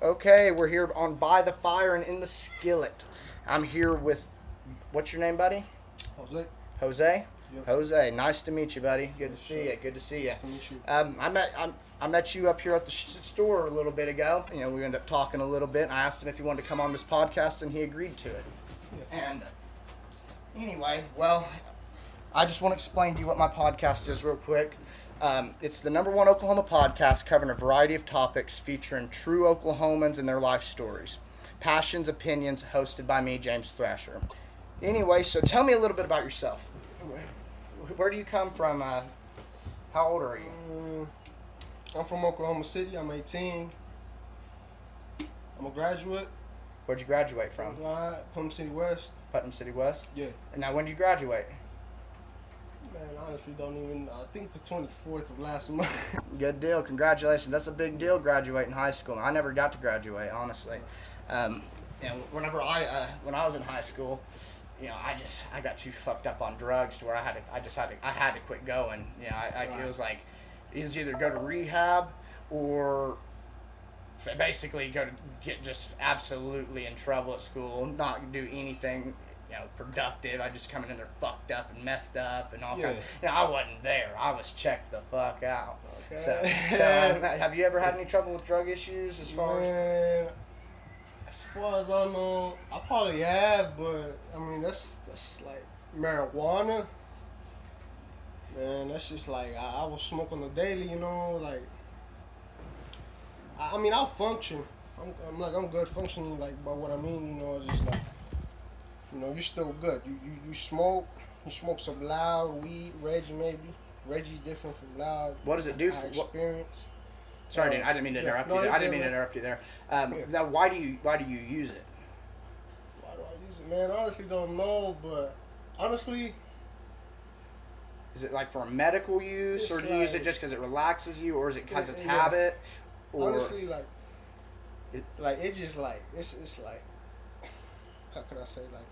Okay, we're here on By the Fire and in the Skillet. I'm here with, what's your name, buddy? Jose. Jose? Yep. Jose, nice to meet you, buddy. Good to Yes, see sir. you. Good to see you. Nice to meet you. I met you up here at the store a little bit ago. You know, we ended up talking a little bit. I asked him if he wanted to come on this podcast, and he agreed to it. Yeah. And anyway, well, I just want to explain to you what my podcast is real quick. It's the #1 Oklahoma podcast covering a variety of topics featuring true Oklahomans and their life stories. Passions, Opinions, hosted by me, James Thrasher. Anyway, so tell me a little bit about yourself. Where do you come from? How old are you? I'm from Oklahoma City. I'm 18. I'm a graduate. Where'd you graduate from? Putnam City West. Putnam City West? Yeah. And now when did you graduate? Man, honestly, don't even. I think the 24th of last month. Good deal. Congratulations. That's a big deal, graduating high school. I never got to graduate, honestly. When I was in high school, you know, I got too fucked up on drugs to where I had to quit going. You know, it was like, it was either go to rehab or basically go to get just absolutely in trouble at school, not do anything, you know, productive. I just coming in there fucked up and methed up and all kinds. You know, I wasn't there. I was checked the fuck out. Okay. So have you ever had any trouble with drug issues as far as? As far as I know, I probably have, but I mean that's like marijuana. Man, that's just like I will smoke on the daily, you know. Like I mean, I'll function. I'm good functioning, like by what I mean, you know. It's just like, you know, you're still good. You smoke. You smoke some loud weed, Reggie maybe. Reggie's different from loud. What does it do for experience? Sorry, I didn't mean to interrupt you there. I didn't mean to interrupt you there. Now, why do you use it? Why do I use it, man? I honestly don't know, but honestly, is it like for a medical use, or do you use it just because it relaxes you, or is it because it's habit? Or honestly, it's just like it's like, how could I say, like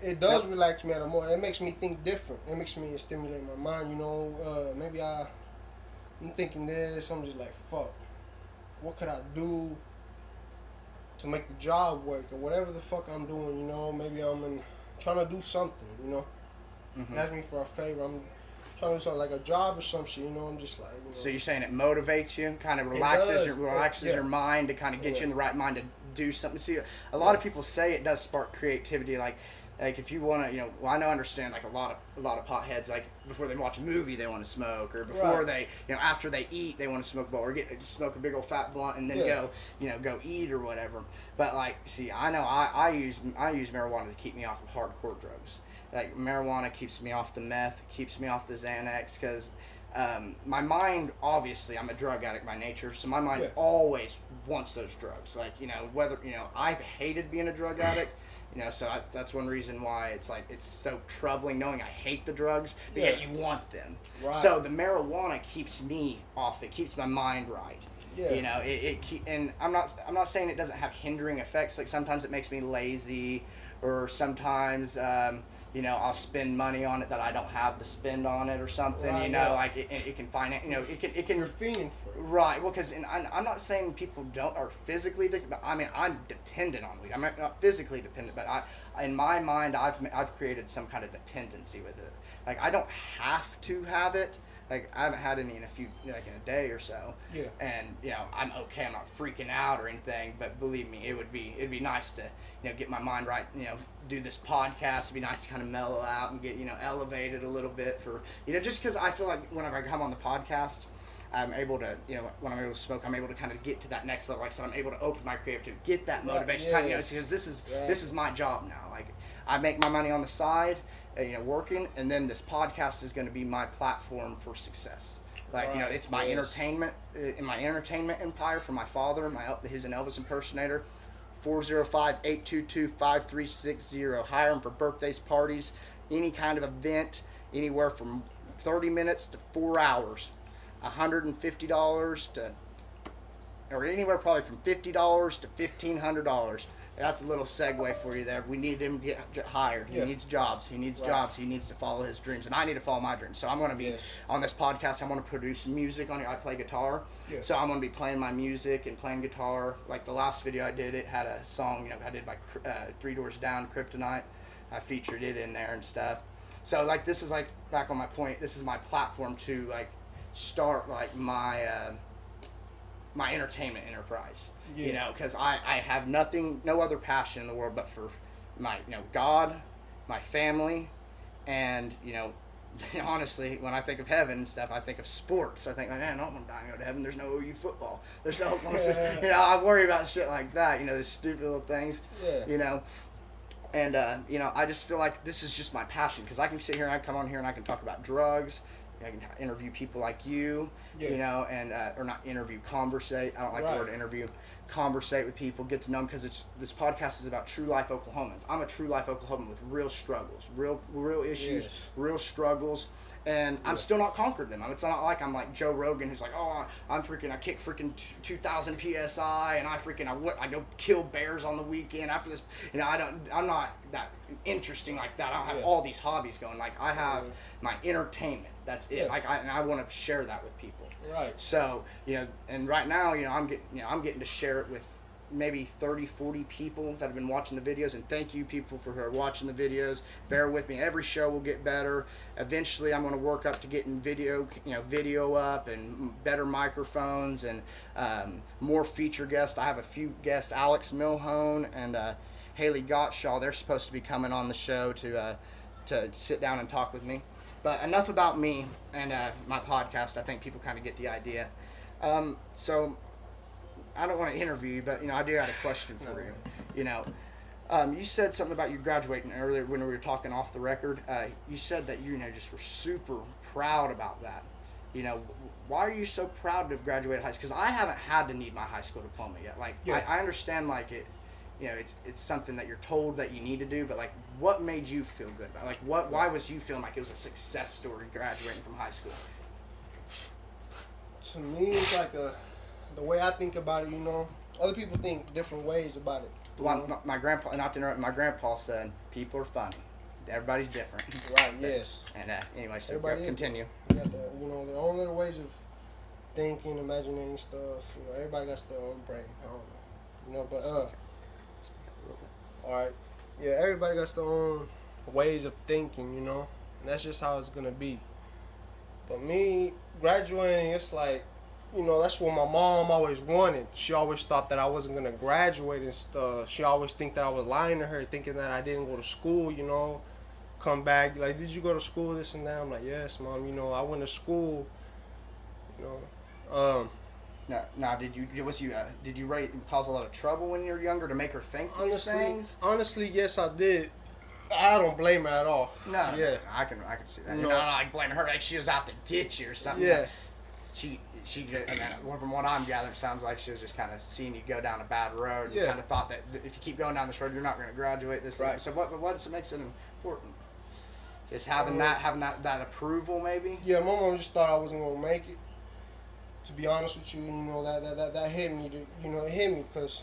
it does relax me at a more. It makes me think different. It makes me stimulate my mind. You know, maybe I'm thinking this. I'm just like, fuck. What could I do to make the job work, or whatever the fuck I'm doing? You know, maybe trying to do something. You know, ask me for a favor. I'm trying to do something like a job or some shit. You know, I'm just like. You know, so you're saying it motivates you, kind of relaxes your mind to kind of get you in the right mind to do something. See, a lot of people say it does spark creativity, like if you want to, you know, well, I understand like a lot of potheads, like before they watch a movie they want to smoke, or before they, you know, after they eat they want to smoke a bowl, or smoke a big old fat blunt and then go eat or whatever. But like, see, I know I use marijuana to keep me off of hardcore drugs. Like marijuana keeps me off the meth, keeps me off the Xanax, because my mind, obviously, I'm a drug addict by nature, so my mind always wants those drugs. Like, you know, whether, you know, I've hated being a drug addict, you know, so that's one reason why it's like, it's so troubling knowing I hate the drugs, but yet you want them. Right. So the marijuana keeps me off, it keeps my mind right. Yeah. You know, and I'm not saying it doesn't have hindering effects. Like sometimes it makes me lazy, or sometimes, you know, I'll spend money on it that I don't have to spend on it or something. Right, you know, like it can find it. You know, it can. You're fiending for it. Right. Well, because I'm not saying people are physically addicted, but I mean I'm dependent on weed. I'm not physically dependent, but in my mind I've created some kind of dependency with it. Like I don't have to have it. Like I haven't had any in in a day or so. Yeah. And you know, I'm okay. I'm not freaking out or anything. But believe me, it'd be nice to, you know, get my mind right. You know, do this podcast. It'd be nice to kind of mellow out and get, you know, elevated a little bit for, you know, just because I feel like whenever I come on the podcast, I'm able to, you know, when I'm able to smoke, I'm able to kind of get to that next level. Like I said, I'm able to open my creativity, get that motivation. Kind of, you know, because this is my job now. Like I make my money on the side, you know, working, and then this podcast is going to be my platform for success. Like, you know, it's my entertainment, in my entertainment empire for my father. He's an Elvis impersonator. 405-822-5360. Hire him for birthdays, parties, any kind of event, anywhere from 30 minutes to 4 hours. $150 to, or anywhere probably from $50 to $1,500. that's a little segue for you there. We need him to get hired. He needs jobs. He needs jobs. He needs to follow his dreams, and I need to follow my dreams. So I'm going to be on this podcast. I'm going to produce music on it. I play guitar, so I'm going to be playing my music and playing guitar. Like the last video I did, it had a song I did by 3 Doors Down, Kryptonite. I featured it in there and stuff. So like this is like back on my point. This is my platform to like start like my my entertainment enterprise. You know, because I have no other passion in the world but for my God, my family, and honestly, when I think of heaven and stuff, I think of sports. I think, man, I don't want to die and go to heaven. There's no OU football. There's no, I worry about shit like that. Those stupid little things. And I just feel like this is just my passion because I can sit here and I can come on here and I can talk about drugs. I can interview people like you, and or not interview, conversate. I don't like the word interview. Conversate with people, get to know them, because this podcast is about true life Oklahomans. I'm a true life Oklahoman with real struggles, real issues, real struggles, and I'm still not conquered them. It's not like I'm like Joe Rogan, who's like, oh, I kick freaking 2,000 psi, and I go kill bears on the weekend after this. I'm not that interesting like that. I don't have all these hobbies going. Like I have my entertainment. That's it. Like I want to share that with people. Right. So, and right now, I'm getting to share it with maybe 30, 40 people that have been watching the videos, and thank you people who are watching the videos. Bear with me. Every show will get better. Eventually, I'm going to work up to getting video up and better microphones and more feature guests. I have a few guests, Alex Milhone and Haley Gottshaw. They're supposed to be coming on the show to sit down and talk with me. But enough about me and my podcast. I think people kind of get the idea. So I don't want to interview you, but I do got a question for you. You said something about you graduating earlier when we were talking off the record. You said that you just were super proud about that. Why are you so proud to have graduated high school? Because I haven't had to need my high school diploma yet. Like I understand like it. It's something that you're told that you need to do, but like, what made you feel good about it? Like, why was you feeling like it was a success story graduating from high school? To me, it's like the way I think about it. Other people think different ways about it. Well, my grandpa, not to interrupt, my grandpa said people are funny. Everybody's different. Right. Yes. And anyway, so continue. They got their own little ways of thinking, imagining stuff. Everybody got their own brain. I don't know. But alright. Yeah, everybody got their own ways of thinking, and that's just how it's gonna be. But me, graduating, it's like, that's what my mom always wanted. She always thought that I wasn't gonna graduate and stuff. She always think that I was lying to her, thinking that I didn't go to school, come back, like, did you go to school, this and that? I'm like, yes, Mom, I went to school, Now, did you cause a lot of trouble when you were younger to make her think these things? Honestly, yes, I did. I don't blame her at all. No, yeah, I can see that. No, I blame her like she was out to get you or something. Yeah, she. From what I'm gathering, it sounds like she was just kind of seeing you go down a bad road. And kind of thought that if you keep going down this road, you're not going to graduate this. Right. So what makes it important? Just having that approval, maybe. Yeah, my mom just thought I wasn't going to make it. To be honest with you, that hit me. It hit me because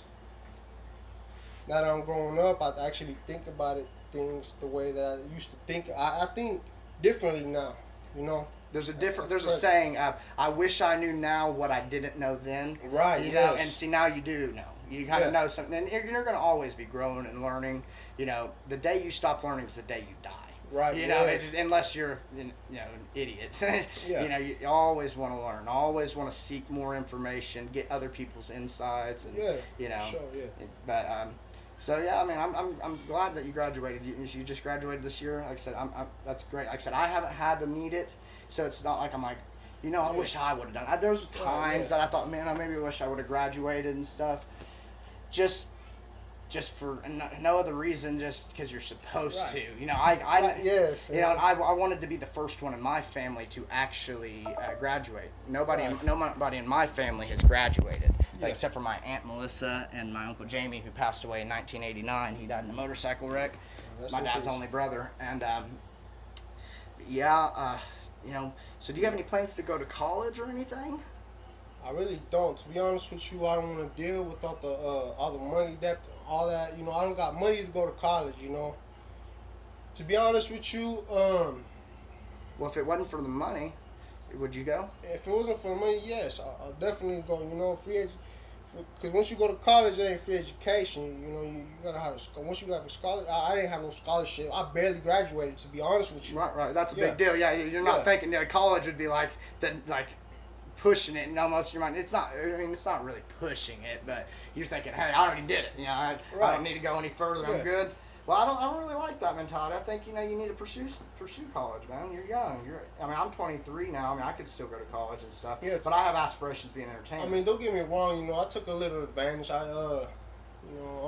now that I'm growing up, I actually think about things the way that I used to think. I think differently now. There's a saying. I wish I knew now what I didn't know then. Right. And see, now you do know. You kind of know something, and you're going to always be growing and learning. The day you stop learning is the day you die. Right. Unless you're an idiot. You always want to learn, always want to seek more information, get other people's insights, and Sure, yeah. But so yeah, I mean, I'm glad that you graduated. You just graduated this year. Like I said, that's great. Like I said, I haven't had to need it, so it's not like I'm like, I wish I would have done it. There was times that I thought, man, I maybe wish I would have graduated and stuff. Just for no other reason, just because you're supposed to. I wanted to be the first one in my family to actually graduate. Nobody in my family has graduated, except for my Aunt Melissa and my Uncle Jamie, who passed away in 1989. He died in a motorcycle wreck. My dad's only brother. And, so do you have any plans to go to college or anything? I really don't. To be honest with you, I don't want to deal with all the money debt, all that. You know, I don't got money to go to college. You know. To be honest with you, Well, if it wasn't for the money, would you go? if it wasn't for money, yes, I'll definitely go. You know, because once you go to college, it ain't free education. You know, you gotta have once you have a scholarship. I didn't have no scholarship. I barely graduated. To be honest with you. Right. That's a big deal. Yeah, you're not thinking college would be like pushing it, and almost your mind. It's not. I mean, it's not really pushing it, but you're thinking, hey, I already did it. You know, I don't need to go any further. I'm good. Well, I don't really like that mentality. I think you need to pursue college, man. You're young. I mean, I'm 23 now. I mean, I could still go to college and stuff. Yeah, but I have aspirations being entertained. I mean, don't get me wrong. You know, I took a little advantage. I'm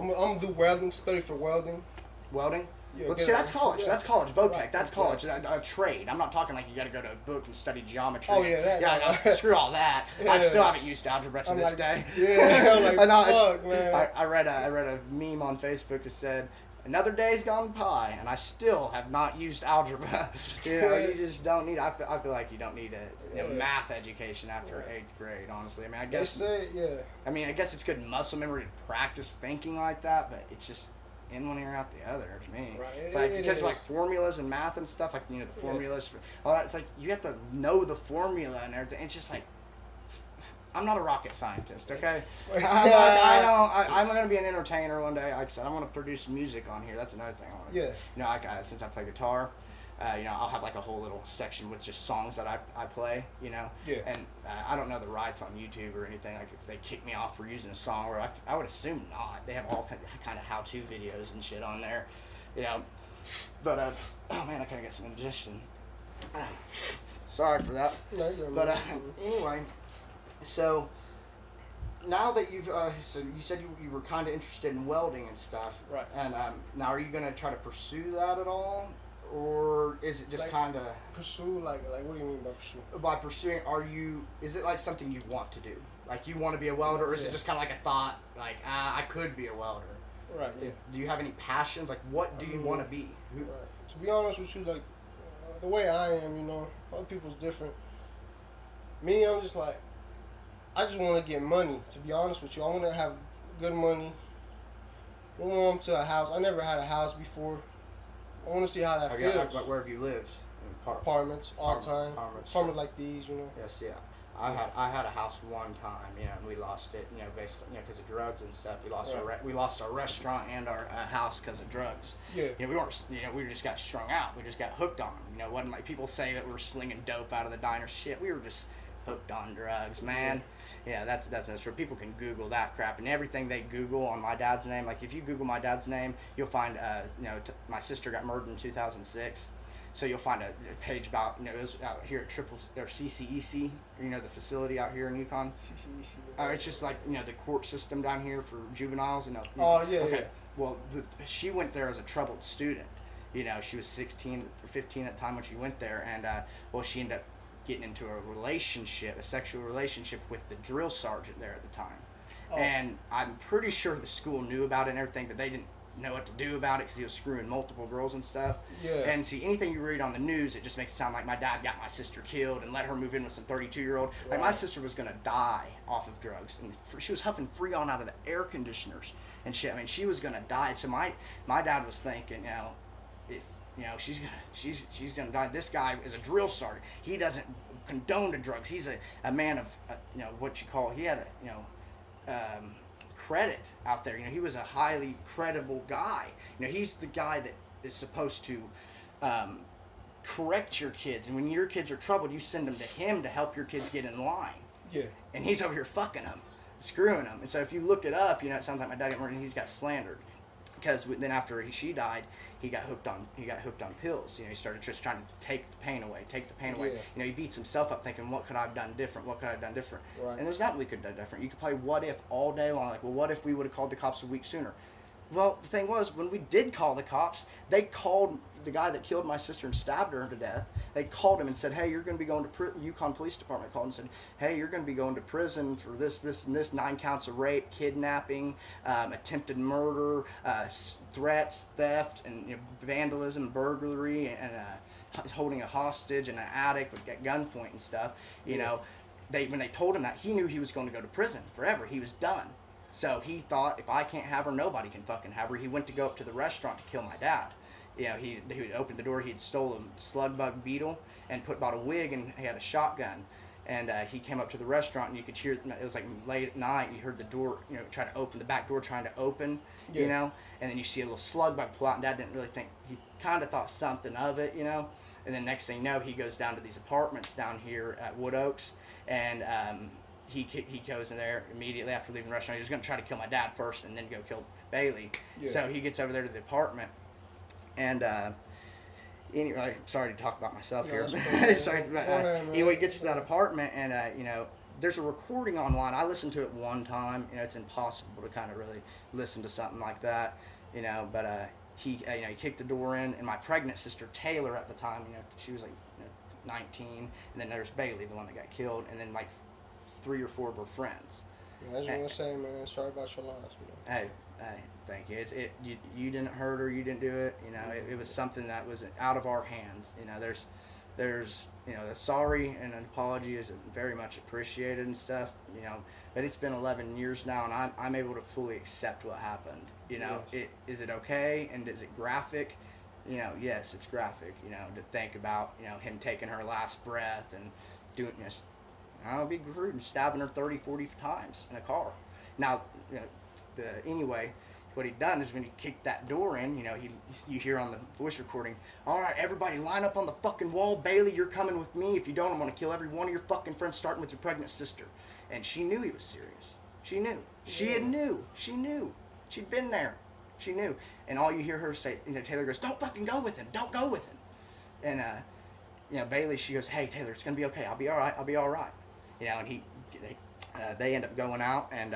gonna do welding. Study for welding. Welding. Yeah, well, see, that's college. Yeah. That's college. Votech. Right. That's college. A trade. I'm not talking like you got to go to a book and study geometry. Oh yeah, screw all that. I still haven't used algebra to this day. Yeah, I'm like, fuck, man. I read a meme on Facebook that said, another day's gone by, and I still have not used algebra. You just don't need. I feel like you don't need a math education after 8th grade. Honestly, I mean, I guess. I mean, I guess it's good muscle memory to practice thinking like that, but it's just in one ear out the other to me. Right. It's like because like formulas and math and stuff, like the formulas for all that. It's like you have to know the formula and everything. It's just like. I'm not a rocket scientist, okay? I'm going to be an entertainer one day. Like I said, I want to produce music on here. That's another thing I want to do. You know, since I play guitar, I'll have like a whole little section with just songs that I play, you know? Yeah. And I don't know the rights on YouTube or anything. Like if they kick me off for using a song, or I would assume not. They have all kind of how-to videos and shit on there, you know? But, oh man, I kind of got some indigestion. Sorry for that. But anyway... So, now that you've, so you said you were kind of interested in welding and stuff. Right. And now are you going to try to pursue that at all? Or is it just kind of... Pursue, like what do you mean by pursue? By pursuing, is it like something you want to do? Like you want to be a welder, or is it just kind of like a thought, like, I could be a welder? Right, yeah. Do you have any passions? Like, what do you want to be? Right. To be honest with you, like, the way I am, you know, other people's different. Me, I'm just like... I just want to get money, to be honest with you. I want to have good money. I want to a house. I never had a house before. I want to see how that feels. Where have you lived? Apartments, all the time. Apartments like these, you know. Yes, yeah. I had a house one time, and we lost it, based on, because of drugs and stuff. We lost our restaurant and our house because of drugs. Yeah. We weren't, we just got strung out. We just got hooked on them. It wasn't like people say that we were slinging dope out of the diner. Shit, we were just hooked on drugs, man. Yeah, that's where people can Google that crap, and everything they Google on my dad's name. Like if you Google my dad's name, you'll find my sister got murdered in 2006. So you'll find a page about it was out here at CCEC, the facility out here in Yukon. CCEC. It's just like the court system down here for juveniles. Oh yeah. Okay. Yeah. Well, she went there as a troubled student. She was 16 or 15 at the time when she went there, and she ended up getting into a sexual relationship with the drill sergeant there at the time. Oh. And I'm pretty sure the school knew about it and everything, but they didn't know what to do about it because he was screwing multiple girls and stuff. Yeah. And see, anything you read on the news, it just makes it sound like my dad got my sister killed and let her move in with some 32-year-old. Right. Like my sister was going to die off of drugs, and she was huffing Freon out of the air conditioners and shit. I mean, she was going to die. So my dad was thinking, she's gonna die. This guy is a drill sergeant. He doesn't condone to drugs. He's a man of he had credit out there. He was a highly credible guy. He's the guy that is supposed to correct your kids, and when your kids are troubled, you send them to him to help your kids get in line. Yeah. And he's over here fucking them, screwing them. And so if you look it up, it sounds like my dad got murdered and he's got slandered. Because then after she died, he got hooked on pills. He started just trying to take the pain away. Yeah. He beats himself up thinking, what could I have done different? Right. And there's nothing we could have done different. You could play what if all day long. Like, well, what if we would have called the cops a week sooner? Well, the thing was, when we did call the cops, they called the guy that killed my sister and stabbed her to death. They called him and said, hey, you're going to be going to Yukon Police Department called and said, hey, you're going to be going to prison for this, and this, 9 counts of rape, kidnapping, attempted murder, threats, theft, and vandalism, burglary, and holding a hostage in an attic at gunpoint and stuff. when they told him that, he knew he was going to go to prison forever. He was done. So he thought, if I can't have her, nobody can fucking have her. He went to go up to the restaurant to kill my dad. You know, he would open the door. He'd stole a slug bug beetle and bought a wig, and he had a shotgun. And he came up to the restaurant, and you could hear, it was like late at night, you heard the door, you know, try to open, the back door trying to open, you know, and then you see a little slug bug pull out, and Dad didn't really think, he kind of thought something of it, you know. And then next thing you know, he goes down to these apartments down here at Wood Oaks, and he goes in there immediately after leaving the restaurant. He was going to try to kill my dad first and then go kill Bailey. Yeah. So he gets over there to the apartment, and anyway, sorry to talk about myself here. Sorry, anyway, he gets to that apartment, and you know, there's a recording online. I listened to it one time. You know, it's impossible to kind of really listen to something like that. You know, but he kicked the door in, and my pregnant sister Taylor at the time, you know, she was like 19, and then there's Bailey, the one that got killed, and then like 3 or 4 of her friends. Yeah, I just want to say, man, sorry about your loss, man. Hey, thank you. You didn't hurt her, you didn't do it. You know, it was something that was out of our hands. You know, there's you know, the sorry and an apology is very much appreciated and stuff. You know, but it's been 11 years now, and I'm able to fully accept what happened. You know, yes. Is it okay, and is it graphic? You know, yes, it's graphic. You know, to think about, you know, him taking her last breath and doing this. I'll be crude and stabbing her 30, 40 times in a car. Now, you know, anyway, what he'd done is when he kicked that door in, you know, you hear on the voice recording, all right, everybody line up on the fucking wall. Bailey, you're coming with me. If you don't, I'm going to kill every one of your fucking friends, starting with your pregnant sister. And she knew he was serious. She knew. She knew. She knew. She'd been there. She knew. And all you hear her say, you know, Taylor goes, don't fucking go with him. Don't go with him. And, you know, Bailey, she goes, hey, Taylor, it's going to be okay. I'll be all right. I'll be all right. You know, and they end up going out, and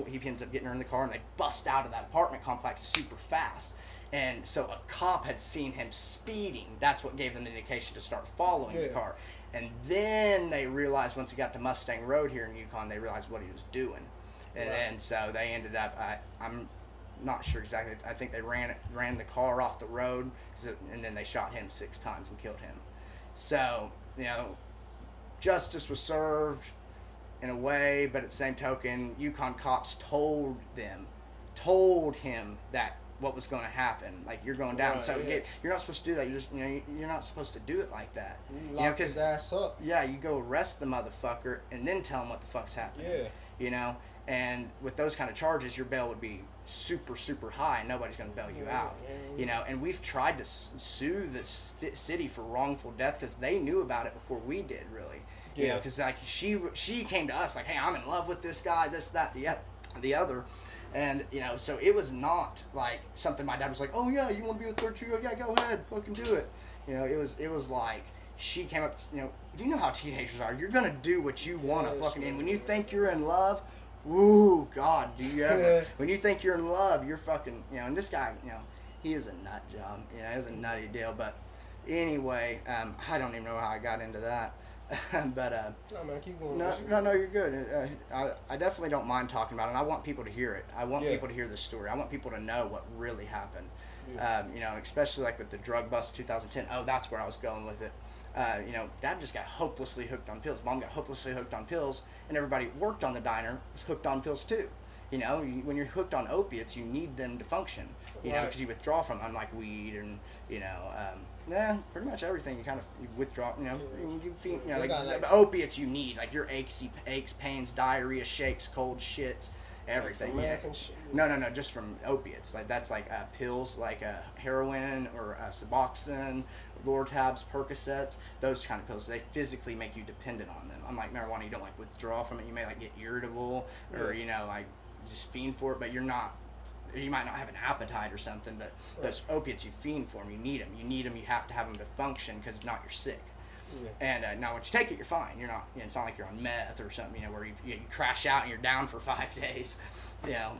he ends up getting her in the car, and they bust out of that apartment complex super fast. And so a cop had seen him speeding. That's what gave them the indication to start following the car. And then they realized, once he got to Mustang Road here in Yukon, they realized what he was doing. And so they ended up, I'm not sure exactly, I think they ran the car off the road, and then they shot him 6 times and killed him. So, you know, justice was served in a way, but at the same token, Yukon cops told him that what was going to happen, like, you're going down. Right, so you're not supposed to do that. You're not supposed to do it like that. You lock his ass up. Yeah, you go arrest the motherfucker and then tell him what the fuck's happening. Yeah. You know, and with those kind of charges, your bail would be super, super high. Nobody's going to bail you out. You know, and we've tried to sue the city for wrongful death because they knew about it before we did, really. You know, because like she came to us like, hey, I'm in love with this guy, this, that, the other. And, you know, so it was not like something my dad was like, oh yeah, you want to be with 32-year-old? Yeah, go ahead, fucking do it. You know, it was like she came up, you know, do you know how teenagers are? You're gonna do what you want to fucking, and when you think you're in love, ooh, God, do you ever? When you think you're in love, you're fucking, you know, and this guy, you know, he is a nut job. You know, it was a nutty deal. But anyway, I don't even know how I got into that. But no, man, keep going. No, you're good. I definitely don't mind talking about it, and I want people to hear it. I want people to hear this story. I want people to know what really happened. You know, especially like with the drug bust 2010. Oh, that's where I was going with it. You know, Dad just got hopelessly hooked on pills. Mom got hopelessly hooked on pills, and everybody who worked on the diner was hooked on pills too. You know, when you're hooked on opiates, you need them to function. You know, because you withdraw from them, unlike weed and, you know, pretty much everything you withdraw. You know, you feel, you know, like opiates you need, like your aches, pains, diarrhea, shakes, cold shits, everything. Like No, just from opiates. Like that's like pills, like heroin or Suboxone, Lortabs, Percocets, those kind of pills. They physically make you dependent on them. Unlike marijuana, you don't like withdraw from it. You may like get irritable or you know like just fiend for it, but you're not. You might not have an appetite or something, but those opiates, you fiend for them. You need them. You have to have them to function, because if not, you're sick. And now once you take it, you're fine. You're not. You know, it's not like you're on meth or something. You know, where you crash out and you're down for 5 days. You know,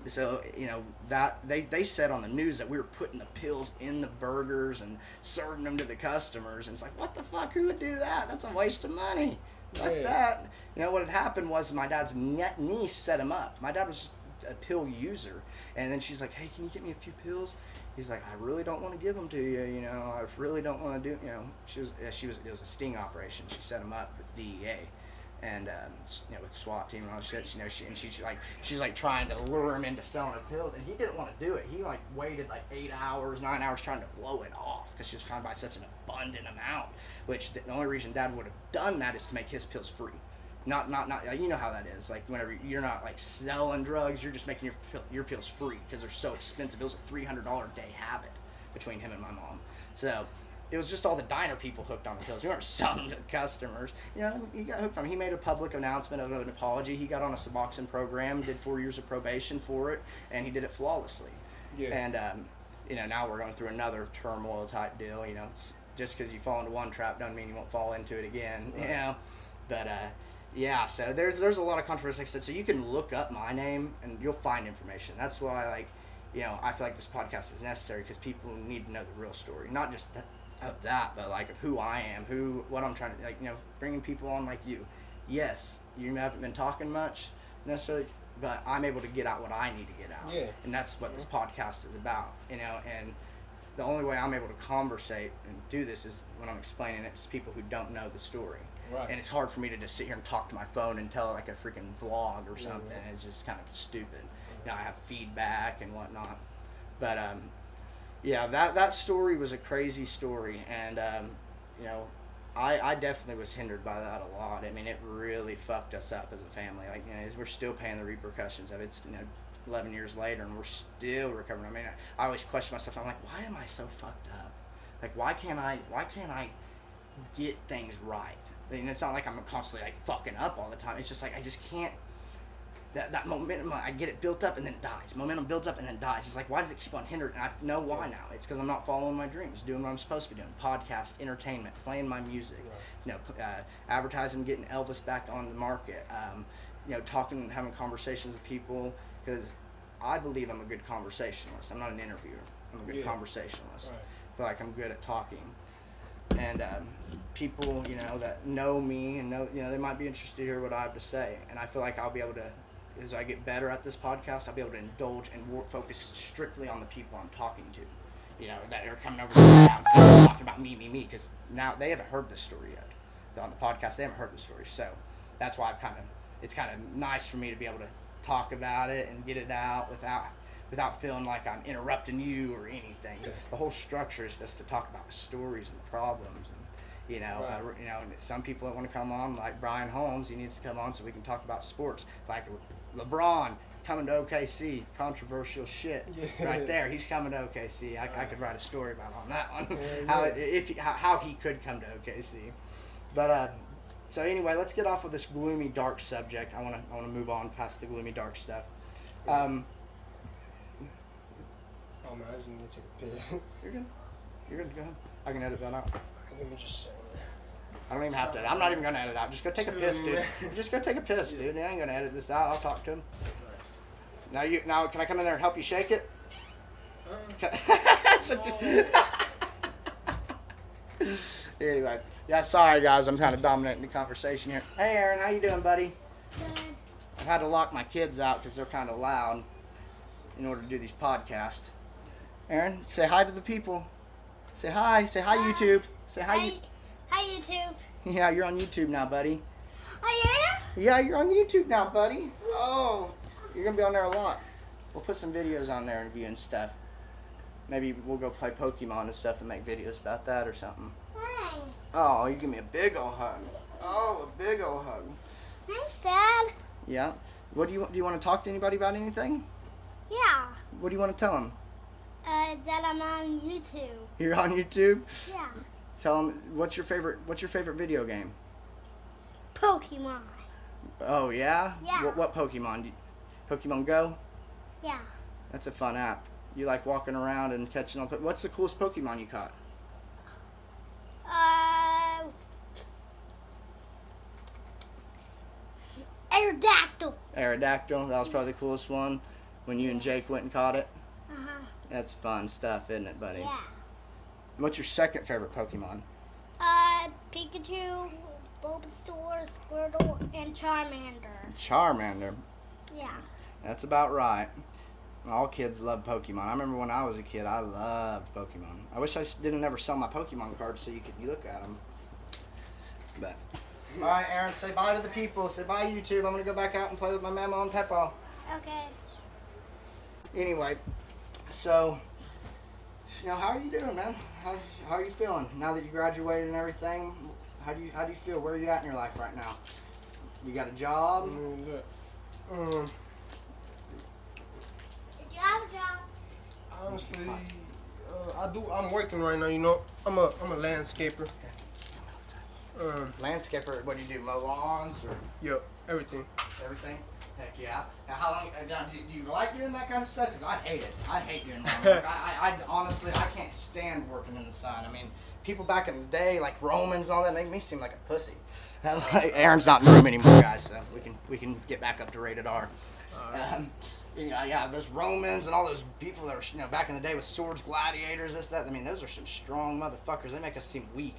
so you know that they said on the news that we were putting the pills in the burgers and serving them to the customers, and it's like, what the fuck? Who would do that? That's a waste of money. Like that. You know what had happened was my dad's niece set him up. My dad was a pill user, and then she's like, hey, can you get me a few pills? He's like, I really don't want to give them to you, you know, I really don't want to do, you know, it was a sting operation. She set him up with DEA, and with SWAT team and all that shit, she's like trying to lure him into selling the pills, and he didn't want to do it. He like waited like 8 hours, 9 hours trying to blow it off because she was trying to buy such an abundant amount. Which the only reason Dad would have done that is to make his pills free. Not you know how that is. Like whenever you're not like selling drugs, you're just making your pills free because they're so expensive. It was a $300 a day habit between him and my mom. So it was just all the diner people hooked on the pills. We weren't selling to customers. You know, he got hooked on. He made a public announcement of an apology. He got on a Suboxone program, did 4 years of probation for it, and he did it flawlessly. Yeah. And now we're going through another turmoil type deal. You know, just because you fall into one trap doesn't mean you won't fall into it again. Right. You know, but yeah. So there's a lot of controversy. Like I said, so you can look up my name and you'll find information. That's why I feel like this podcast is necessary because people need to know the real story, not just of that, but like of who I am, what I'm trying to bringing people on like you. Yes, you haven't been talking much necessarily, but I'm able to get out what I need to get out. Yeah. And that's what this podcast is about, and the only way I'm able to conversate and do this is when I'm explaining it to people who don't know the story. Right. And it's hard for me to just sit here and talk to my phone and tell like a freaking vlog or something. Yeah. It's just kind of stupid. I have feedback and whatnot, but yeah, that story was a crazy story, and I definitely was hindered by that a lot. I mean, it really fucked us up as a family. Like, we're still paying the repercussions of it. It's 11 years later, and we're still recovering. I mean, I always question myself. I'm like, why am I so fucked up? Like, why can't I get things right? I mean, it's not like I'm constantly like fucking up all the time. It's just like I just can't. That momentum, I get it built up and then it dies. Momentum builds up and then it dies. It's like, why does it keep on hindering? I know why now. It's because I'm not following my dreams, doing what I'm supposed to be doing. Podcast, entertainment, playing my music, advertising, getting Elvis back on the market, talking, having conversations with people, because I believe I'm a good conversationalist. I'm not an interviewer. I'm a good conversationalist. Right. I feel like I'm good at talking. And people, that know me and they might be interested to hear what I have to say. And I feel like I'll be able to, as I get better at this podcast, I'll be able to indulge and focus strictly on the people I'm talking to, that are coming over to the house and talking about me, because now they haven't heard this story yet. On the podcast, they haven't heard the story. So that's why it's kind of nice for me to be able to talk about it and get it out without feeling like I'm interrupting you or anything. The whole structure is just to talk about stories and problems, and and some people that want to come on, like Brian Holmes, he needs to come on so we can talk about sports. Like LeBron coming to OKC, controversial shit right there. He's coming to OKC. I could write a story about on that one. How he could come to OKC, but. So anyway, let's get off of this gloomy, dark subject. I want to move on past the gloomy, dark stuff. Oh man, I just need to take a piss. You're good. Go ahead. I can edit that out. Let me just say. I don't even have to. I'm not even gonna edit it out. Just go take a piss, dude. Just go take a piss, dude. I ain't gonna edit this out. I'll talk to him. Now, can I come in there and help you shake it? Anyway, yeah. Sorry, guys. I'm kind of dominating the conversation here. Hey, Aaron, how you doing, buddy? Good. I've had to lock my kids out because they're kind of loud in order to do these podcasts. Aaron, say hi to the people. Say hi. Say hi, YouTube. Say hi. Hi, YouTube. Yeah, you're on YouTube now, buddy. I am? Yeah, you're on YouTube now, buddy. Oh, you're going to be on there a lot. We'll put some videos on there and viewing stuff. Maybe we'll go play Pokemon and stuff and make videos about that or something. Hi. Oh, you give me a big old hug. Oh, a big old hug. Thanks, Dad. Yeah. What do you want to talk to anybody about anything? Yeah. What do you want to tell them? That I'm on YouTube. You're on YouTube? Yeah. Tell them what's your favorite video game? Pokemon. Oh yeah? Yeah. What Pokemon? Pokemon Go? Yeah. That's a fun app. You like walking around and catching all. What's the coolest Pokemon you caught? Aerodactyl. Aerodactyl. That was probably the coolest one when you and Jake went and caught it. Uh-huh. That's fun stuff, isn't it, buddy? Yeah. What's your second favorite Pokemon? Pikachu, Bulbasaur, Squirtle, and Charmander. Charmander. Yeah. That's about right. All kids love Pokemon. I remember when I was a kid, I loved Pokemon. I wish I didn't ever sell my Pokemon cards so you could look at them. But All right, Aaron, say bye to the people. Say bye, YouTube. I'm going to go back out and play with my mama and Peppa. Okay. Anyway, so, how are you doing, man? How are you feeling now that you graduated and everything? How do you feel? Where are you at in your life right now? You got a job? Look, Did you have a job? honestly, I'm working right now. I'm a landscaper. Landscaper, what do you do? Mow lawns or Yep, everything. everything? Heck yeah. Now, how long? Do you like doing that kind of stuff? Because I hate it. I hate doing lawn work. I honestly, I can't stand working in the sun. I mean, people back in the day, like Romans and all that, make me seem like a pussy. And, like, Aaron's not in the room anymore, guys, so we can get back up to rated R. Yeah, those Romans and all those people that were, back in the day with swords, gladiators, this, that. I mean, those are some strong motherfuckers. They make us seem weak.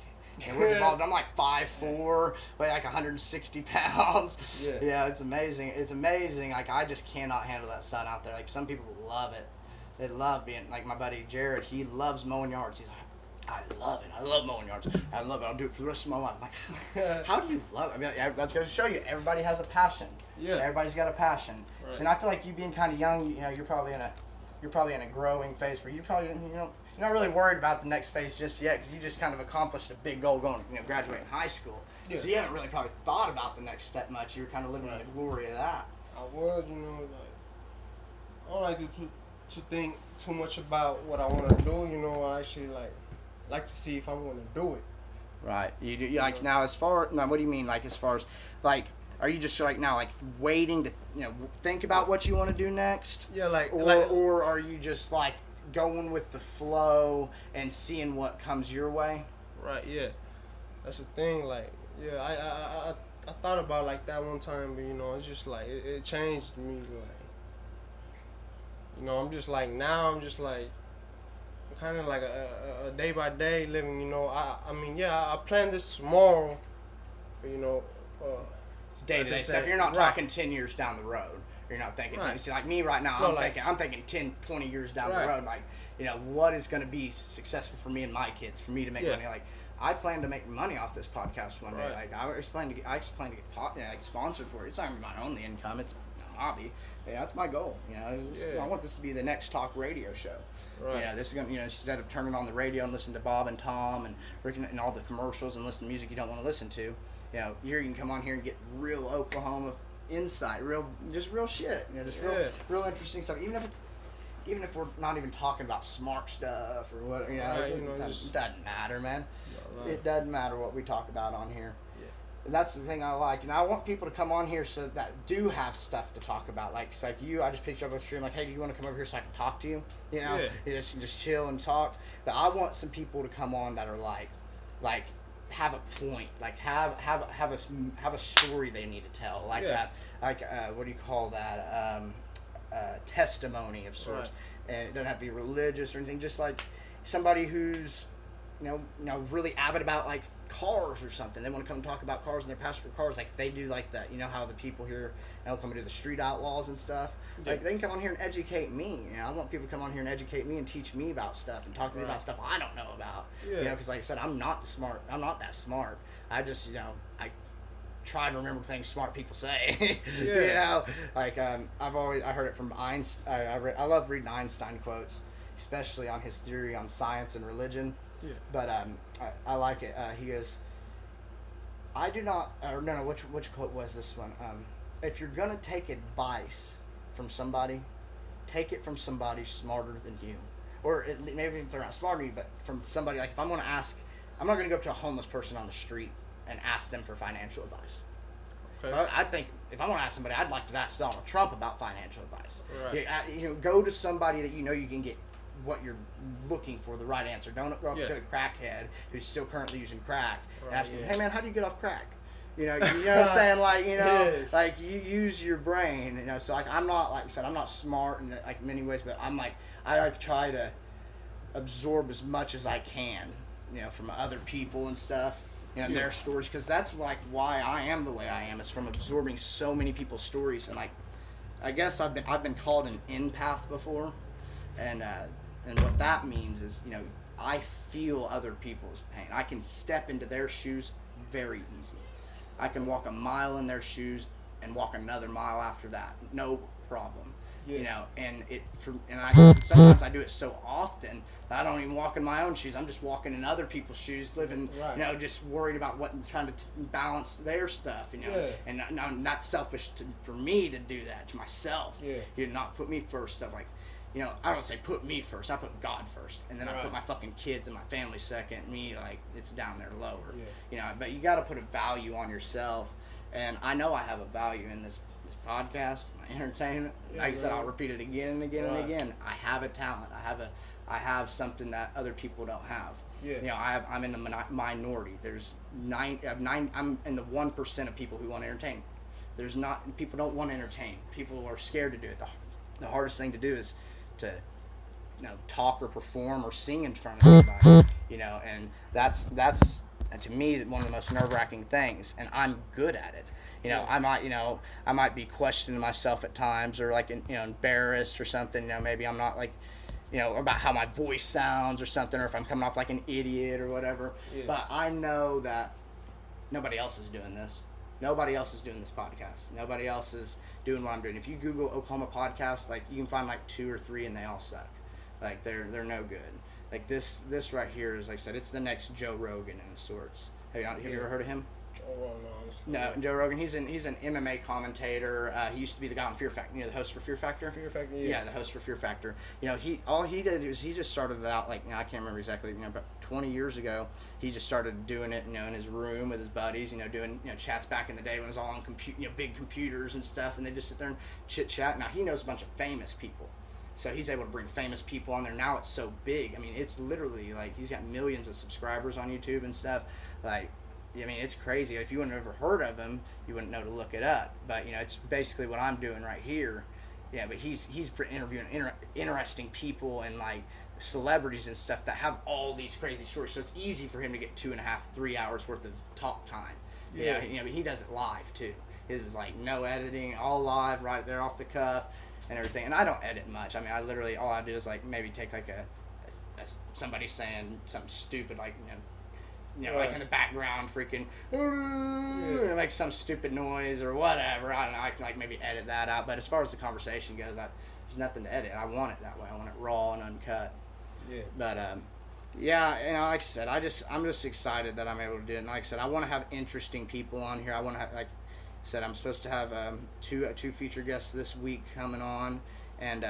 And we're involved. I'm like 5'4", weigh like 160 pounds. Yeah, it's amazing. It's amazing. Like, I just cannot handle that sun out there. Like, some people love it. They love being, like my buddy Jared, he loves mowing yards. He's like, I love it. I love mowing yards. I love it. I'll do it for the rest of my life. I'm like, how do you love it? I mean, that's going to show you. Everybody has a passion. Yeah. Everybody's got a passion. Right. So, and I feel like you being kind of young, you're probably in a growing phase where you probably, you're not really worried about the next phase just yet because you just kind of accomplished a big goal going, graduating high school. Yeah. So you haven't really probably thought about the next step much. You were kind of living in the glory of that. I was, I don't like to think too much about what I want to do. I actually like to see if I'm going to do it. Right. You like now what do you mean? Like as far as like, are you just like now like waiting to think about what you want to do next? Yeah, or are you just like going with the flow and seeing what comes your way? Right. Yeah, that's the thing. Like, yeah, I thought about like that one time, but it's just like it changed me. Like, I'm just like now I'm just like kind of like a day by day living. I plan this tomorrow, but It's day to day stuff. You're not talking 10 years down the road. You're not thinking, see, like me right now, I'm thinking 10, 20 years down the road. Like, what is going to be successful for me and my kids, for me to make money? Like, I plan to make money off this podcast one day. Like, I plan to get sponsored for it. It's not going to be my only income. It's a hobby. That's my goal. I want this to be the next talk radio show. Right. This is going to, instead of turning on the radio and listening to Bob and Tom and Rick and all the commercials and listen to music you don't want to listen to, here you can come on here and get real Oklahoma insight, real shit, real interesting stuff. Even if we're not even talking about smart stuff or what, it doesn't matter, man. It doesn't matter what we talk about on here. Yeah. And that's the thing I like, and I want people to come on here so that do have stuff to talk about. Like, it's like you, I just picked you up on the stream, like, hey, do you want to come over here so I can talk to you? You just chill and talk. But I want some people to come on that are like have a point, like have a story they need to tell, like that, like what do you call that? Testimony of sorts, and it doesn't have to be religious or anything. Just like somebody who's really avid about like cars or something. They want to come and talk about cars and they're passionate for cars, like they do, like that. How the people here come and do the street outlaws and stuff. Yeah. Like they can come on here and educate me. I want people to come on here and educate me and teach me about stuff and talk to me about stuff I don't know about. Yeah. Because like I said, I'm not that smart. I just I try to remember things smart people say. Like I heard it from Einstein. I love reading Einstein quotes, especially on his theory on science and religion. Yeah. But I like it. He goes, I do not, or no, which quote was this one? If you're gonna take advice from somebody, take it from somebody smarter than you, or maybe if they're not smarter than you, but from somebody, like if I'm gonna ask, I'm not gonna go up to a homeless person on the street and ask them for financial advice. Okay. I think if I want to ask somebody, I'd like to ask Donald Trump about financial advice. Right. Go to somebody that you can get what you're looking for, the right answer. Don't go up to a crackhead who's still currently using crack and ask him, hey man, how do you get off crack? You know what I'm saying? Like, like you use your brain, so like I'm not, like I said, I'm not smart in like many ways, but I'm like, I like try to absorb as much as I can, from other people and stuff, their stories, because that's like why I am the way I am, is from absorbing so many people's stories. And like, I guess I've been called an empath before, and what that means is, I feel other people's pain. I can step into their shoes very easy. I can walk a mile in their shoes and walk another mile after that, no problem. Yeah. You know, and sometimes I do it so often that I don't even walk in my own shoes. I'm just walking in other people's shoes, living, right. you know, just worried about trying to balance their stuff, you know. Yeah. And I'm not selfish for me to do that to myself. Yeah. You know, not put me first. Stuff like, you know, I don't say put me first. I put God first, and then I put my fucking kids and my family second. Me, like, it's down there lower. Yeah. You know, but you got to put a value on yourself, and I know I have a value in this podcast, my entertainment. Yeah, like I said, I'll repeat it again and again and again. I have a talent. I have something that other people don't have. Yeah. You know, I'm in the minority. There's I'm in the 1% of people who want to entertain. People don't want to entertain. People are scared to do it. The hardest thing to do is to, you know, talk or perform or sing in front of everybody. You know, and that's to me one of the most nerve-wracking things, and I'm good at it. You know, I might be questioning myself at times, or like, you know, embarrassed or something. You know, maybe I'm not like, you know, about how my voice sounds or something, or if I'm coming off like an idiot or whatever. Yeah. But I know that nobody else is doing this. Nobody else is doing this podcast. Nobody else is doing what I'm doing. If you Google Oklahoma podcasts, like, you can find like 2 or 3 and they all suck. Like, they're no good. Like this right here is, like I said, it's the next Joe Rogan in sorts. Have you ever heard of him? No, Joe Rogan. He's an MMA commentator. He used to be the guy on Fear Factor. You know, the host for Fear Factor. Fear Factor. Yeah, the host for Fear Factor. You know, all he did was he just started it out, like, you know, I can't remember exactly. You know, about 20 years ago, he just started doing it. You know, in his room with his buddies. You know, doing, you know, chats back in the day when it was all on big computers and stuff, and they just sit there and chit chat. Now he knows a bunch of famous people. So he's able to bring famous people on there. Now it's so big. I mean, it's literally like he's got millions of subscribers on YouTube and stuff. Like, I mean, it's crazy. If you wouldn't have ever heard of him, you wouldn't know to look it up. But, you know, it's basically what I'm doing right here. Yeah, but he's interviewing interesting people and, like, celebrities and stuff that have all these crazy stories. So it's easy for him to get 2.5, 3 hours worth of talk time. Yeah. You know, but he does it live too. His is like no editing, all live, right there off the cuff and everything. And I don't edit much. I mean, I literally, all I do is like maybe take like a somebody saying something stupid, like, you know, like in the background, freaking, like some stupid noise or whatever. I don't know. I can like maybe edit that out. But as far as the conversation goes, there's nothing to edit. I want it that way. I want it raw and uncut. Yeah. But yeah, you know, like I said, I'm just excited that I'm able to do it. And like I said, I want to have interesting people on here. I want to have, like I said, I'm supposed to have two feature guests this week coming on, and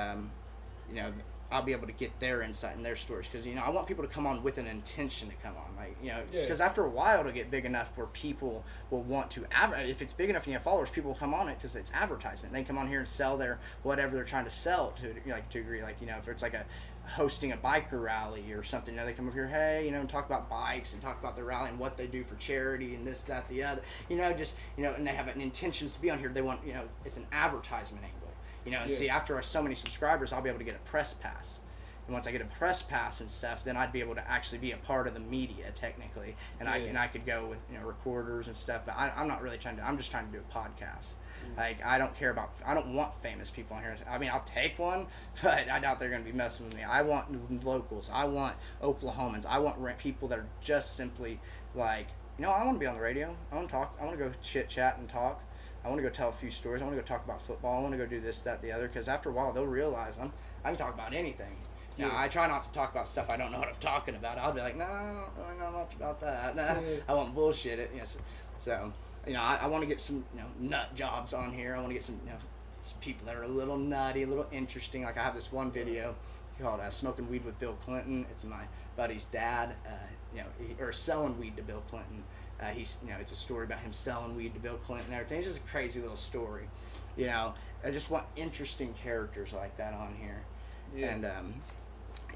you know, I'll be able to get their insight and their stories, because, you know, I want people to come on with an intention to come on, like, you know, because after a while it'll get big enough where people will want to if it's big enough and you have followers, people will come on it because it's advertisement. They can come on here and sell their whatever they're trying to sell to, like, to a degree. Like, you know, if it's like hosting a biker rally or something, you know, they come up here, hey, you know, and talk about bikes and talk about the rally and what they do for charity and this, that, the other, you know, just, you know, and they have an intentions to be on here. They want, you know, it's an advertisement angle. You know, and see, after so many subscribers, I'll be able to get a press pass. And once I get a press pass and stuff, then I'd be able to actually be a part of the media, technically. And I could go with, you know, recorders and stuff. But I'm not really I'm just trying to do a podcast. Like, I don't want famous people on here. I mean, I'll take one, but I doubt they're going to be messing with me. I want locals. I want Oklahomans. I want people that are just simply like, you know, I want to be on the radio. I want to talk. I want to go chit chat and talk. I want to go tell a few stories. I want to go talk about football. I want to go do this, that, the other. Because after a while, they'll realize I can talk about anything. Now, I try not to talk about stuff I don't know what I'm talking about. I'll be like, no, I don't really know much about that. No, I won't bullshit it. You know, so, you know, I want to get some, you know, nut jobs on here. I want to get some, you know, some people that are a little nutty, a little interesting. Like, I have this one video called Smoking Weed with Bill Clinton. It's my buddy's dad, you know, or selling weed to Bill Clinton. He's, you know, it's a story about him selling weed to Bill Clinton and everything. It's just a crazy little story. You know, I just want interesting characters like that on here. Yeah. And,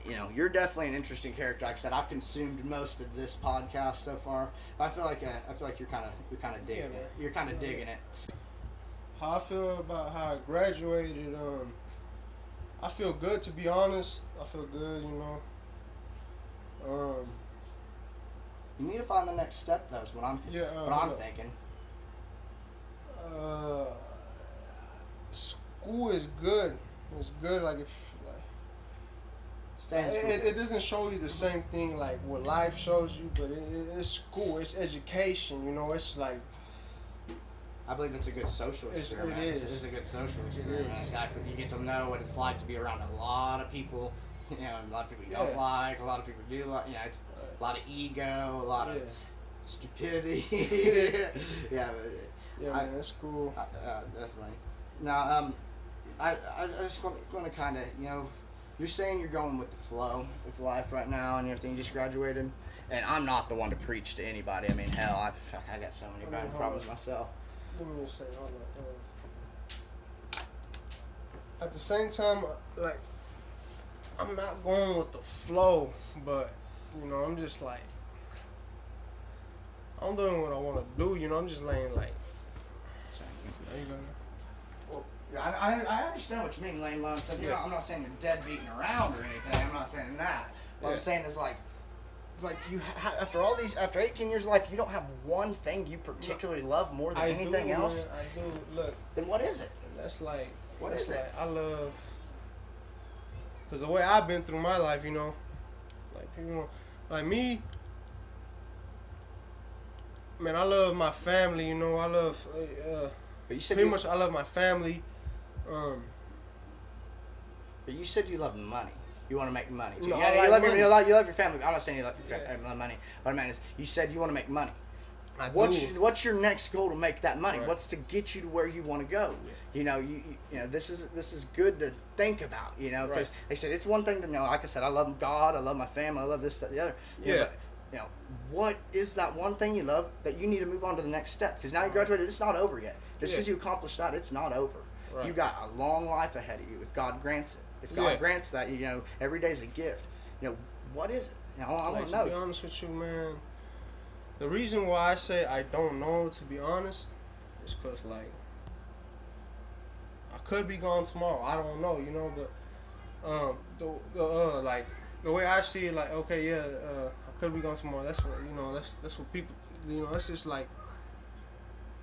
you know, you're definitely an interesting character. Like I said, I've consumed most of this podcast so far. I feel like you're kind of digging it. You're kind of digging it. How I feel about how I graduated, I feel good, to be honest. I feel good, you know. You need to find the next step, though, is what I'm thinking. School is good. It's good, like, if it doesn't show you the same thing like what life shows you, but it's school. It's education. You know, it's like I believe it's a good social experiment. It is. It's a good social experiment. You get to know what it's like to be around a lot of people. You know, a lot of people you don't like, a lot of people do like. You know, it's a lot of ego, a lot of stupidity. Yeah, man, that's cool. Definitely. Now, I just want to kind of, you know, you're saying you're going with the flow with life right now and everything. You just graduated, and I'm not the one to preach to anybody. I mean, hell, I got so many bad problems myself. Let me just say, hold on. At the same time, like, I'm not going with the flow, but, you know, I'm just like, I'm doing what I want to do, you know, I'm just laying like, well, yeah, I understand what you mean, laying low and stuff. You know, I'm not saying you're dead beating around or anything, I'm not saying that. What I'm saying is like you after 18 years of life, you don't have one thing you particularly love more than anything else. Man, I do. Look. Then what is it? That's like. What is it? I love. Cause the way I've been through my life, you know, like people, like me. Man, I love my family. You know, I love. But you said pretty much, I love my family. But you said you love money. You want to make money. No, yeah, you love your family. I'm not saying you love your money. What I mean is, you said you want to make money. What's your next goal to make that money? Right. What's to get you to where you want to go? You know, you know, this is good to think about. You know, because they said it's one thing to know. Like I said, I love God, I love my family, I love this, that, the other. Yeah. But, you know, what is that one thing you love that you need to move on to the next step? Because now you graduated, it's not over yet. Just because you accomplished that, it's not over. Right. You got a long life ahead of you if God grants it. If God grants that, you know, every day's a gift. You know, what is it? You know, I want to know. To be honest with you, man, the reason why I say I don't know, to be honest, is because, like, I could be gone tomorrow. I don't know, you know, but like, the way I see it, like, okay, I could be gone tomorrow. That's what, you know, that's what people, you know, that's just like,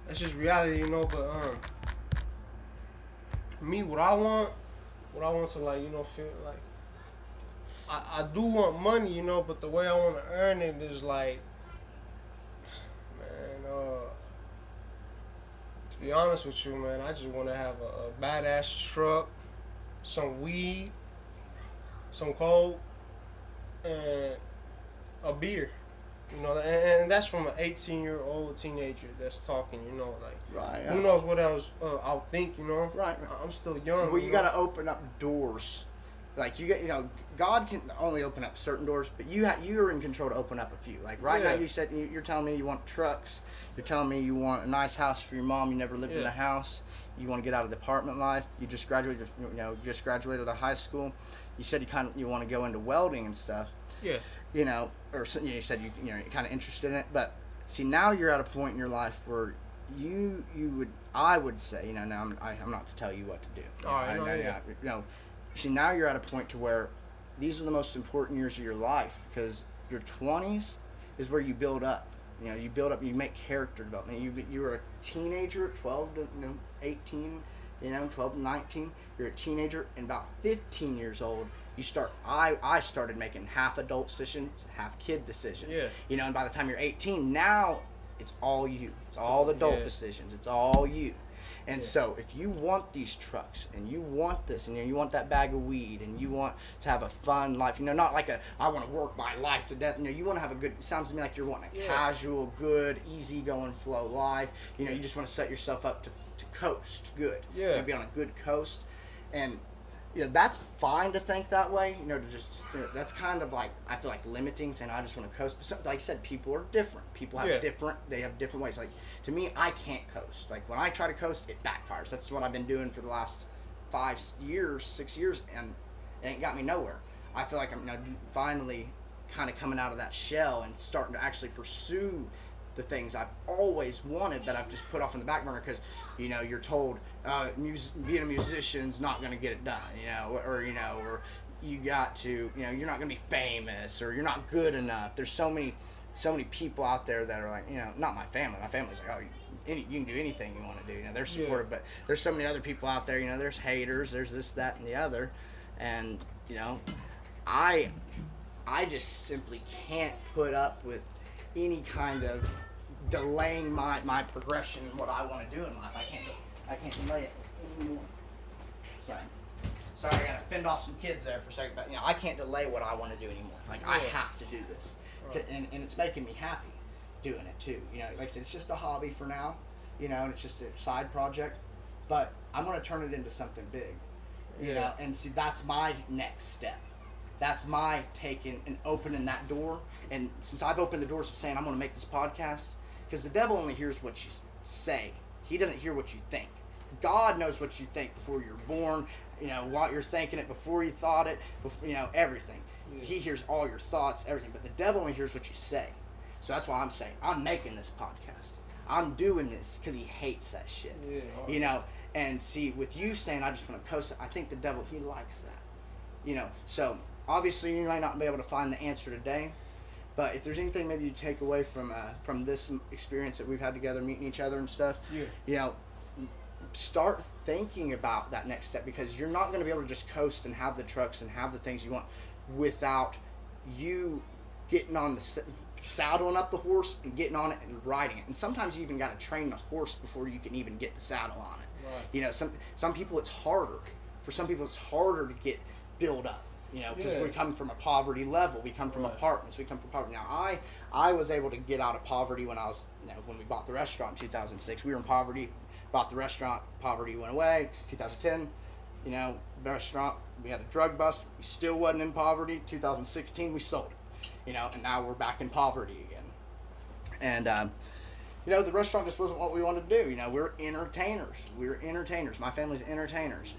that's just reality, you know, but, me, what I want to, like, you know, feel like, I do want money, you know, but the way I want to earn it is like, man, to be honest with you, man, I just want to have a badass truck, some weed, some coke, and a beer. You know, and that's from an 18-year-old teenager that's talking, you know, like, who knows what else I'll think, you know? Right. I'm still young. Well, you got to open up doors. Like, you know, God can only open up certain doors, but you're in control to open up a few. Like, right now you said, you're telling me you want trucks. You're telling me you want a nice house for your mom. You never lived in a house. You want to get out of the apartment life. You just graduated, out of high school. You said you want to go into welding and stuff. Yeah. You know, or you said you're kind of interested in it, but see, now you're at a point in your life where I would say, you know, now I'm not to tell you what to do. You know, see, now you're at a point to where these are the most important years of your life, because your 20s is where you build up. You know, you build up, you make character development. You were a teenager at 12 to 18, 12 to 19. You're a teenager, and about 15 years old, I started making half adult decisions, half kid decisions. Yeah. You know, and by the time you're 18, now it's all you. It's all adult decisions. It's all you. And so if you want these trucks, and you want this, and you want that bag of weed, and you want to have a fun life, you know, not like I want to work my life to death. You know, you want to have a good, it sounds to me like you're wanting a casual, good, easy-going flow life. You know, you just want to set yourself up to coast good. Yeah. You know, be on a good coast. And, you know, that's fine to think that way. You know, to just, that's kind of like, I feel like limiting, saying I just want to coast. But like I said, people are different. People have they have different ways. Like, to me, I can't coast. Like, when I try to coast, it backfires. That's what I've been doing for the last 6 years, and it ain't got me nowhere. I feel like I'm, finally kind of coming out of that shell and starting to actually pursue the things I've always wanted that I've just put off in the back burner because, you know, you're told being a musician's not going to get it done, or you got to, you're not going to be famous, or you're not good enough. There's so many people out there that are like, not my family. My family's like, you can do anything you want to do. They're supportive, but there's so many other people out there. There's haters. There's this, that, and the other, and I just simply can't put up with any kind of delaying my progression and what I want to do in life. I can't delay it anymore. Sorry, I gotta fend off some kids there for a second, but I can't delay what I want to do anymore. Like I have to do this, and it's making me happy doing it too. Like I said, it's just a hobby for now, and it's just a side project, but I'm gonna turn it into something big, you know. And see, that's my next step. That's my taking and opening that door. And since I've opened the doors of saying I'm gonna make this podcast, because the devil only hears what you say. He doesn't hear what you think. God knows what you think before you're born, what you're thinking it before you thought it, everything. Yeah. He hears all your thoughts, everything. But the devil only hears what you say. So that's why I'm saying, I'm making this podcast. I'm doing this because he hates that shit. Yeah, and see, with you saying I just want to coast it, I think the devil, he likes that. So obviously you might not be able to find the answer today, but if there's anything maybe you take away from this experience that we've had together, meeting each other and stuff, start thinking about that next step, because you're not going to be able to just coast and have the trucks and have the things you want without you getting on the saddling up the horse and getting on it and riding it. And sometimes you even got to train the horse before you can even get the saddle on it. Right. Some people it's harder. For some people it's harder to get built up. Because we come from a poverty level. We come from apartments. We come from poverty. Now, I was able to get out of poverty when I was, when we bought the restaurant in 2006. We were in poverty. Bought the restaurant, poverty went away. 2010, the restaurant, we had a drug bust. We still wasn't in poverty. 2016, we sold it, and now we're back in poverty again. And, the restaurant just wasn't what we wanted to do. We're entertainers. We're entertainers. My family's entertainers.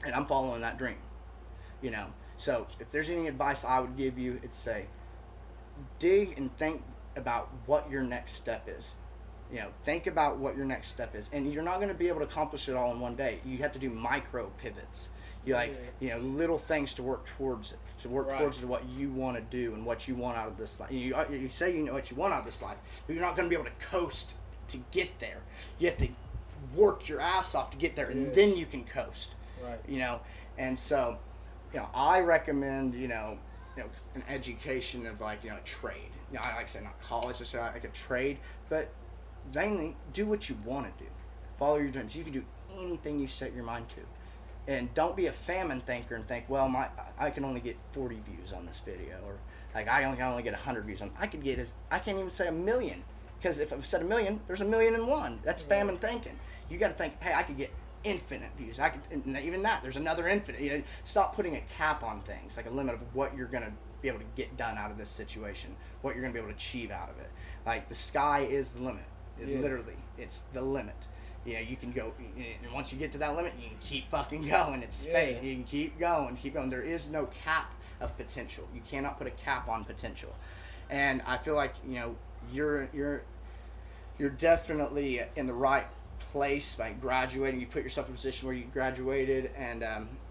And I'm following that dream, So if there's any advice I would give you, it's say, dig and think about what your next step is. Think about what your next step is, and you're not going to be able to accomplish it all in one day. You have to do micro pivots. Little things to work towards it, towards what you want to do and what you want out of this life. You say you know what you want out of this life, but you're not going to be able to coast to get there. You have to work your ass off to get there, and then you can coast. Right. And so, I recommend, an education of a trade. I like to say not college, just like a trade, but mainly do what you want to do. Follow your dreams. You can do anything you set your mind to. And don't be a famine thinker and think, well, I can only get 40 views on this video, or I can only get 100 views on. I can't even say 1 million, because if I've said 1 million, there's 1,000,001. That's famine thinking. You got to think, hey, I could get infinite views. And even that, there's another infinite. Stop putting a cap on things, like a limit of what you're gonna be able to get done out of this situation, what you're gonna be able to achieve out of it. Like the sky is the limit. Literally, it's the limit. You can go, and once you get to that limit, you can keep fucking going. It's space. You can keep going. There is no cap of potential. You cannot put a cap on potential. And I feel like you're definitely in the right place by graduating. You put yourself in a position where you graduated, and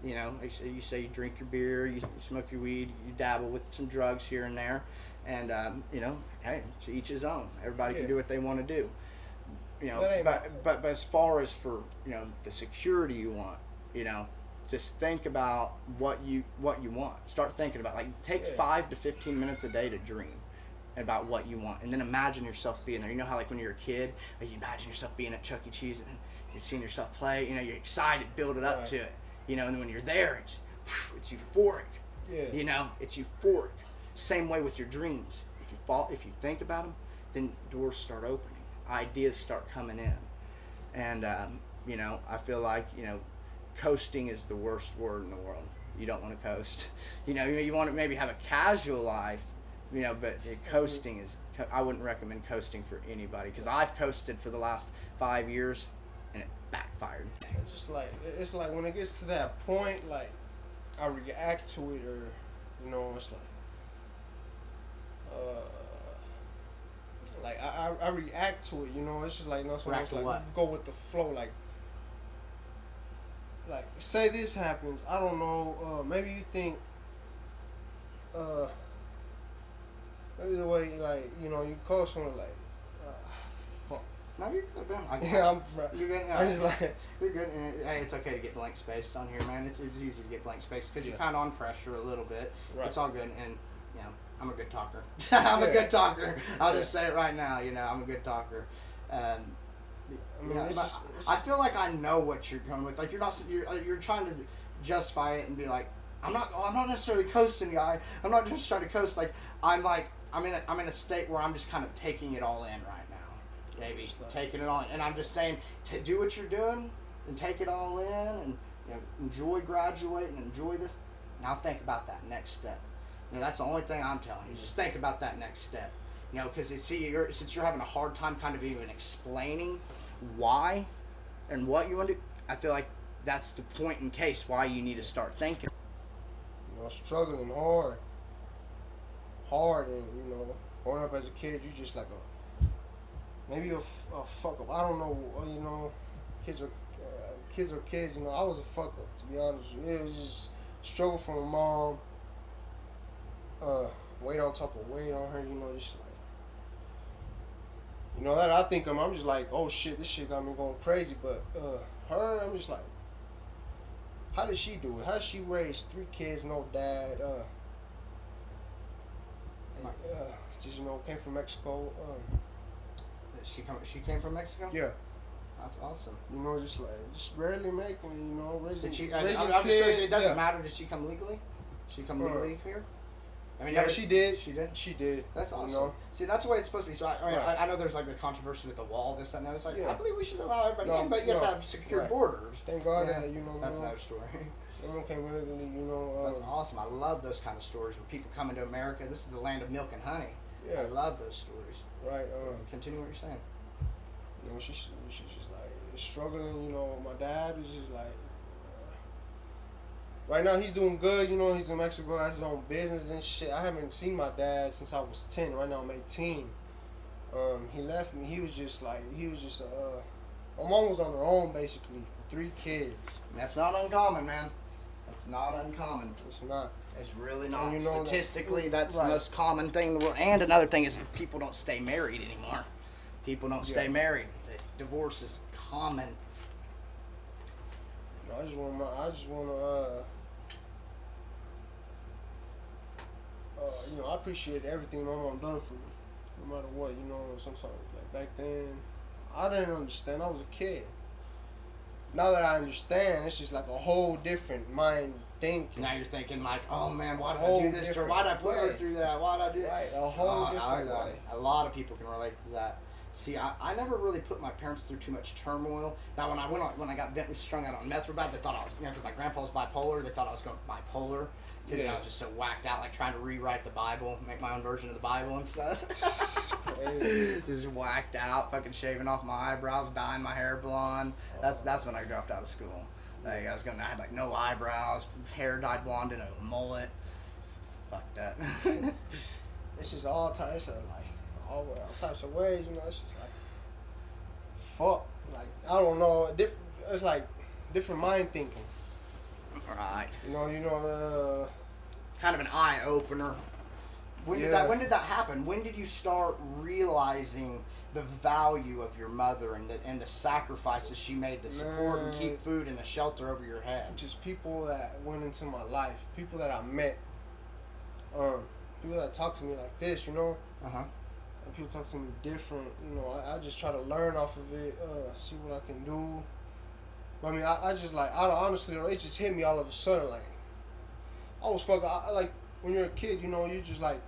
you say you drink your beer, you smoke your weed, you dabble with some drugs here and there, and hey, to each his own. Everybody can do what they want to do. But as far as for the security you want, just think about what you want. Start thinking about, take 5 to 15 minutes a day to dream about what you want, and then imagine yourself being there. How when you're a kid, you imagine yourself being at Chuck E. Cheese and you're seeing yourself play. You're excited, build it up to it. And then when you're there, it's euphoric. It's euphoric. Same way with your dreams. If you think about them, then doors start opening, ideas start coming in, and I feel like coasting is the worst word in the world. You don't want to coast. You want to maybe have a casual life. But coasting is, I wouldn't recommend coasting for anybody, because I've coasted for the last 5 years and it backfired. It's like when it gets to that point, I react to it, or it's I react to it, it's just so go with the flow, say this happens, I don't know, maybe you think maybe the way, you call someone fuck. No, you're good, man. You're good. You're good. And, hey, it's okay to get blank spaced on here, man. It's easy to get blank spaced because you're kind of on pressure a little bit. Right. It's all good. And, I'm a good talker. I'm a good talker. I'll just say it right now. You know, I'm a good talker. I feel like I know what you're going with. Like you're trying to justify it and be like, I'm not necessarily coasting, guy. I'm not just trying to coast. I'm in a state where I'm just kind of taking it all in right now. Maybe taking it all in, and I'm just saying to do what you're doing and take it all in, and enjoy graduating, enjoy this. Now think about that next step. That's the only thing I'm telling you. Just think about that next step. Because since you're having a hard time kind of even explaining why and what you want to do, I feel like that's the point in case why you need to start thinking. Struggling hard, and growing up as a kid, you just like maybe a fuck up. I don't know. Kids are kids. I was a fuck up, to be honest with you. It was just struggle from a mom. Weight on top of weight on her. Just like that I think I'm just like, oh shit, this shit got me going crazy. But her, I'm just like, how did she do it? How did she raise 3 kids, no dad? Just came from Mexico. She came from Mexico? Yeah. That's awesome. Just barely making. Raising. Did she? Raising I'm just kids. it doesn't matter. Did she come legally? She come legally here? I mean, yeah, she did. She did. She did. That's awesome. See, that's the way it's supposed to be. So I know there's like the controversy with the wall, this, that, and that. It's like I believe we should allow everybody in, but you have to have secure borders. Thank God that That's another story. Everyone came legally, That's awesome. I love those kind of stories where people come into America. This is the land of milk and honey. Yeah. I love those stories. Right. Continue what you're saying. She's just like struggling. My dad was just like. Right now he's doing good. He's in Mexico, has his own business and shit. I haven't seen my dad since I was 10. Right now I'm 18. He left me. He was just. My mom was on her own basically. 3 kids. That's not uncommon, man. That's not uncommon. It's not. It's really not. Statistically, that's the most common thing in the world. And another thing is people don't stay married anymore. People don't stay married. Divorce is common. I just want I appreciate everything my mom done for me, no matter what. Sometimes like back then, I didn't understand. I was a kid. Now that I understand, it's just like a whole different mind thinking. Now you're thinking like, oh man, why did I do this to her? Why did I put her through that? Why did I do that? Right, a whole different way. A lot of people can relate to that. See, I never really put my parents through too much turmoil. Now, when I got strung out on meth real bad, they thought I was, because my grandpa was bipolar, they thought I was going bipolar. Because I was just so whacked out, like trying to rewrite the Bible, make my own version of the Bible and stuff. Just whacked out, fucking shaving off my eyebrows, dyeing my hair blonde. That's when I dropped out of school. I had like no eyebrows, hair dyed blonde in a mullet. Fuck that. It's just all types of all types of ways. It's just like fuck. Like I don't know. It's like different mind thinking. Right. Kind of an eye opener. When did that happen? When did you start realizing the value of your mother and the sacrifices she made to support and keep food and a shelter over your head? Just people that went into my life, people that I met, people that talk to me like this, Uh-huh. And people talk to me different, I just try to learn off of it, see what I can do. I mean, I just like, I honestly, it just hit me all of a sudden, like, I was fucking, like, when you're a kid, you're just like,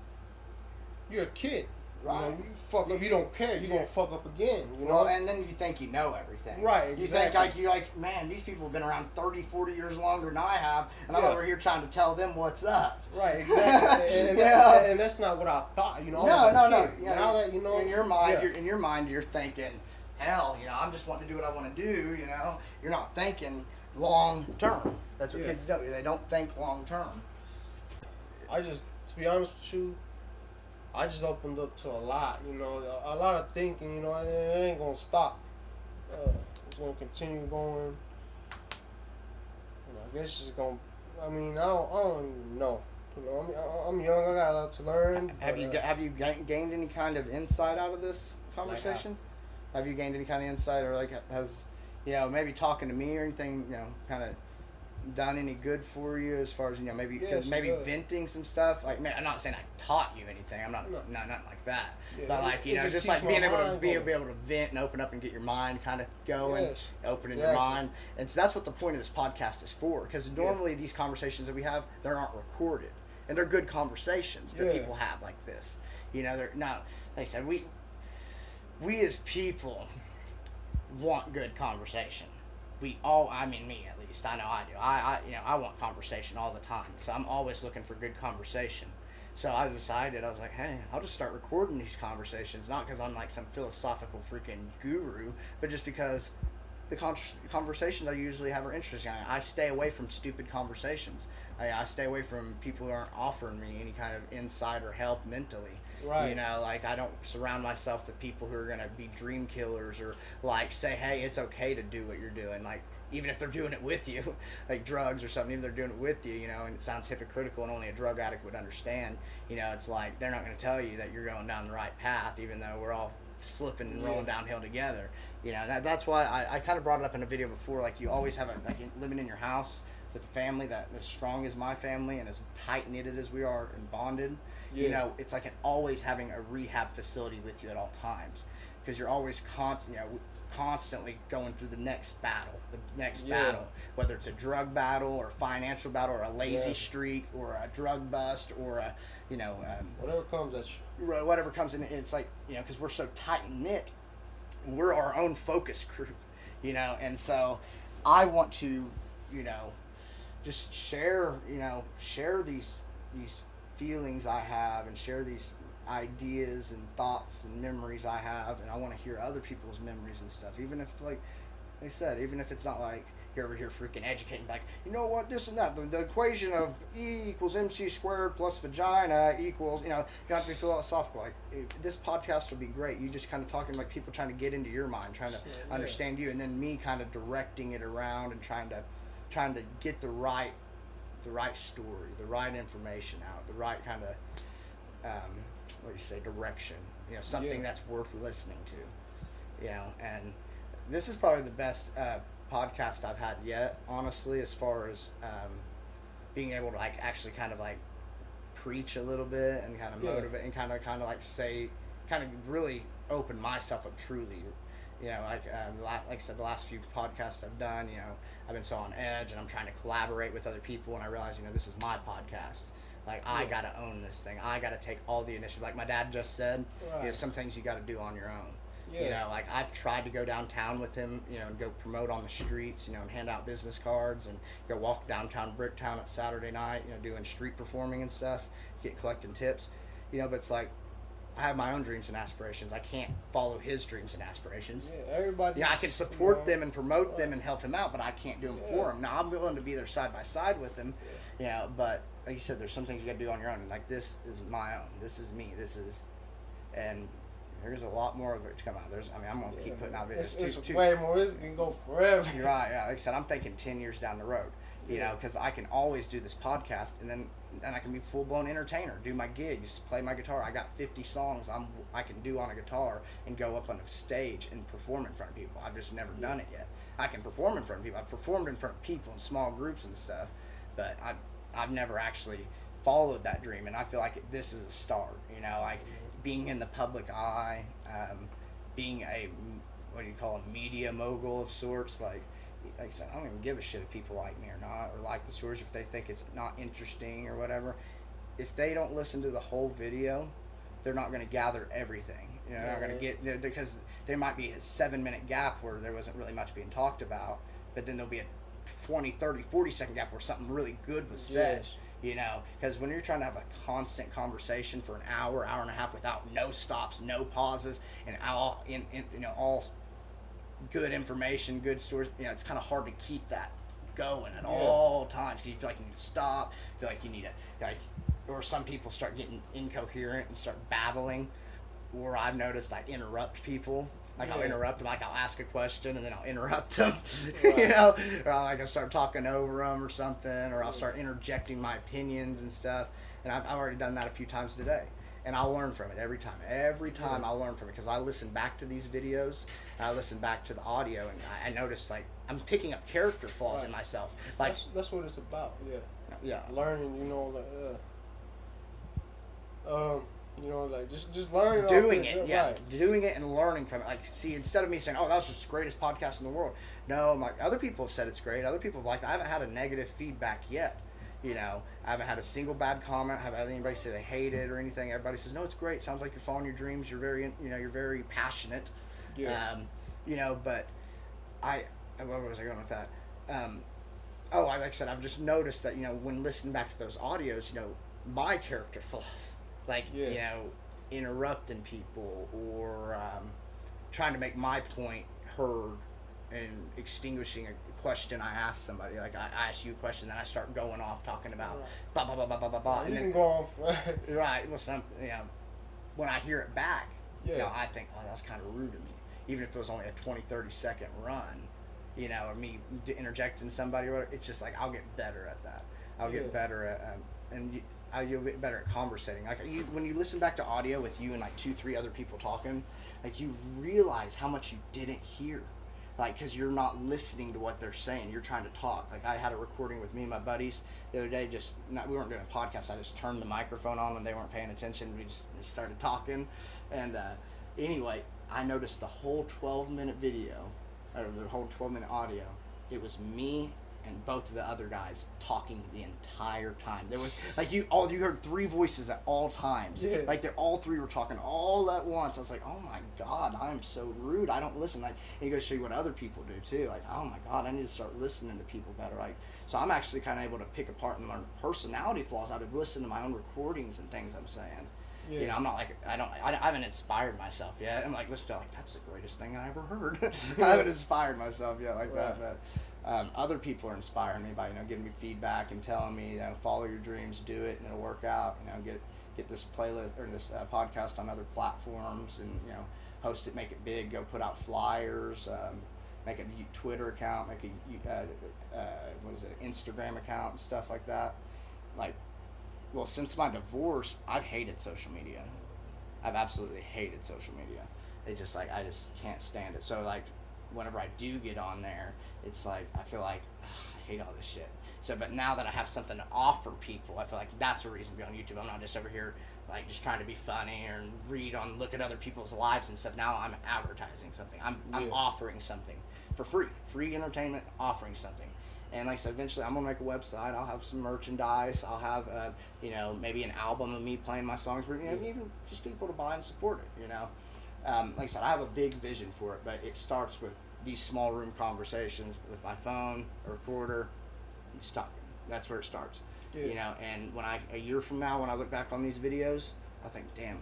you're a kid. Right. You fuck up, you don't care, you're gonna fuck up again, Well, and then you think you know everything. Right, exactly. You think, man, these people have been around 30, 40 years longer than I have, and I'm over here trying to tell them what's up. Right, exactly. And that's not what I thought, No. Now that, in your mind, you're thinking, hell, I'm just wanting to do what I want to do, You're not thinking long term. That's what kids do. They don't think long term. To be honest with you, I just opened up to a lot, a lot of thinking, and it ain't gonna stop. It's gonna continue going. And I guess it's gonna. I mean, I don't even know. I'm young. I got a lot to learn. Have you gained any kind of insight out of this conversation? Have you gained any kind of insight, or has maybe talking to me or anything, kind of done any good for you as far as, you know, maybe Yes, maybe it does. venting some stuff? Like, man, I'm not saying I taught you anything. I'm not nothing like that. Yeah, but like, you know, just like keeps being my able to mind be going. able to vent and open up and get your mind kind of going, Yes, opening exactly. your mind. And so that's what the point of this podcast is for. Because normally these conversations that we have, they aren't recorded, and they're good conversations that people have like this. You know, they're not. Like I said, we as people want good conversation. We all, I mean, me at least, I know I do. I want conversation all the time. So I'm always looking for good conversation. So I decided, I was like, hey, I'll just start recording these conversations, not because I'm like some philosophical freaking guru, but just because the conversations I usually have are interesting. I stay away from stupid conversations. I stay away from people who aren't offering me any kind of insight or help mentally. Right. You know, like, I don't surround myself with people who are going to be dream killers or, like, say, hey, it's okay to do what you're doing. Like, even if they're doing it with you, like drugs or something, even if they're doing it with you, you know, and it sounds hypocritical and only a drug addict would understand, you know, it's like, they're not going to tell you that you're going down the right path, even though we're all slipping and rolling downhill together. You know, that's why I kind of brought it up in a video before, like, you always have living in your house with a family that as strong as my family and as tight-knitted as we are and bonded, you know, it's like always having a rehab facility with you at all times, because you're always constantly going through the next battle, whether it's a drug battle or a financial battle or a lazy streak or a drug bust or a, you know, whatever comes at you. Whatever comes in, it's like, you know, because we're so tight-knit, we're our own focus group, you know, and so I want to, you know, just share these feelings I have and share these ideas and thoughts and memories I have, and I want to hear other people's memories and stuff, even if it's like I said, even if it's not like you're over here freaking educating, like, you know what, this and that, the equation of E equals MC squared plus vagina equals, you know, you don't have to be philosophical. Like, this podcast will be great. You just kind of talking like people trying to get into your mind, trying to understand you, and then me kind of directing it around and trying to get the right story, the right information out, the right kind of direction, you know, something that's worth listening to, you know. And this is probably the best podcast I've had yet, honestly, as far as being able to like actually kind of like preach a little bit and kind of motivate and kind of like say, kind of really open myself up truly. You know, like I said, the last few podcasts I've done, you know, I've been so on edge, and I'm trying to collaborate with other people, and I realize, you know, this is my podcast. Like, I gotta own this thing. I gotta take all the initiative. Like my dad just said, you know, some things you gotta do on your own. You know, like, I've tried to go downtown with him, you know, and go promote on the streets, you know, and hand out business cards and go walk downtown Bricktown at Saturday night, you know, doing street performing and stuff, collecting tips, you know. But it's like, I have my own dreams and aspirations. I can't follow his dreams and aspirations. Yeah, everybody. Yeah, I can support them and promote them and help him out, but I can't do them for him. Now, I'm willing to be there side by side with him, you know, but like you said, there's some things you got to do on your own. And like, this is my own. This is me. And there's a lot more of it to come out. I'm going to keep putting out videos. It's way more. This can go forever. You're right, yeah. Like I said, I'm thinking 10 years down the road, you know, because I can always do this podcast, and then I can be full-blown entertainer, do my gigs, play my guitar. I got 50 songs I can do on a guitar and go up on a stage and perform in front of people. I've just never done it yet. I can perform in front of people. I've performed in front of people in small groups and stuff, but I've never actually followed that dream, and I feel like this is a start, you know, like being in the public eye, being a, media mogul of sorts. Like I said, I don't even give a shit if people like me or not, or like the stories, if they think it's not interesting or whatever. If they don't listen to the whole video, they're not going to gather everything. You know, they're not going to get, because there might be a 7-minute gap where there wasn't really much being talked about, but then there'll be a 20, 30, 40-second gap where something really good was said. You know, because when you're trying to have a constant conversation for an hour and a half without no stops, no pauses, and all all good information, good stories, you know, it's kind of hard to keep that going at all times, because you feel like you need to stop, feel like you need to, like, or some people start getting incoherent and start babbling, or I've noticed I interrupt people. Like, I'll interrupt them, like, I'll ask a question, and then I'll interrupt them, you know, or I'll start talking over them or something, or I'll start interjecting my opinions and stuff, and I've already done that a few times today, and I'll learn from it every time. Every time I'll learn from it because I listen back to these videos and I listen back to the audio, and I notice like I'm picking up character flaws in myself. Like that's what it's about. Yeah. Learning, like just learning. Doing it, doing it and learning from it. Like, see, instead of me saying, "Oh, that was just the greatest podcast in the world," no, I'm like, other people have said it's great. Other people have liked it. I haven't had a negative feedback yet. I haven't had a single bad comment. I haven't had anybody say they hate it or anything. Everybody says, "No, it's great. Sounds like you're following your dreams. You're very, you're very passionate." Yeah. But where was I going with that? Like I said, I've just noticed that when listening back to those audios, my character flaws, like interrupting people or trying to make my point heard and extinguishing a question I asked somebody. Like I ask you a question, then I start going off talking about blah blah blah blah blah blah blah. You can go off. Right. Well, when I hear it back, I think, oh, that's kind of rude of me. Even if it was only a 20-30 second run, or me interjecting somebody, or whatever, it's just like I'll get better at that. I'll get better at you'll get better at conversating. Like when you listen back to audio with you and like 2-3 other people talking, like you realize how much you didn't hear. Like, because you're not listening to what they're saying. You're trying to talk. Like, I had a recording with me and my buddies the other day. We weren't doing a podcast. I just turned the microphone on when they weren't paying attention. We just started talking. And anyway, I noticed the whole 12-minute video, or the whole 12-minute audio, it was me and both of the other guys talking the entire time. There was, like, you heard 3 voices at all times. Yeah. Like, all 3 were talking all at once. I was like, oh my God, I'm so rude. I don't listen. Like, and he goes show you what other people do too. Like, oh my God, I need to start listening to people better. Like, so I'm actually kind of able to pick apart and learn personality flaws out of listening to my own recordings and things I'm saying. Yeah. I'm not like, I haven't inspired myself yet. I'm like, listen to like, that's the greatest thing I ever heard. I haven't inspired myself yet like that, but other people are inspiring me by, giving me feedback and telling me, follow your dreams, do it, and it'll work out. Get this playlist or this podcast on other platforms, and host it, make it big, go put out flyers, make a Twitter account, make a Instagram account and stuff like that. Like, well, since my divorce, I've hated social media. I've absolutely hated social media. It just like, I just can't stand it. So like, whenever I do get on there, it's like, I feel like, I hate all this shit. So, but now that I have something to offer people, I feel like that's a reason to be on YouTube. I'm not just over here, like, just trying to be funny or look at other people's lives and stuff. Now I'm advertising something. I'm offering something for free. Free entertainment, offering something. And like I said, eventually I'm going to make a website. I'll have some merchandise. I'll have, maybe an album of me playing my songs, but even just people to buy and support it, Like I said, I have a big vision for it, but it starts with these small room conversations with my phone, a recorder, just talking. That's where it starts. Yeah. And a year from now, when I look back on these videos, I think, damn,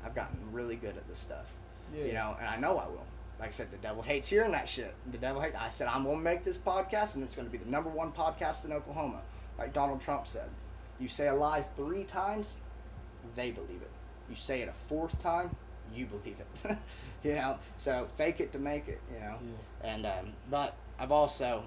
I've gotten really good at this stuff. Yeah. And I know I will. Like I said, the devil hates hearing that shit. I said, I'm going to make this podcast, and it's going to be the #1 podcast in Oklahoma. Like Donald Trump said, you say a lie 3 times, they believe it. You say it a 4th time, you believe it. So fake it to make it, Yeah. And, but I've also,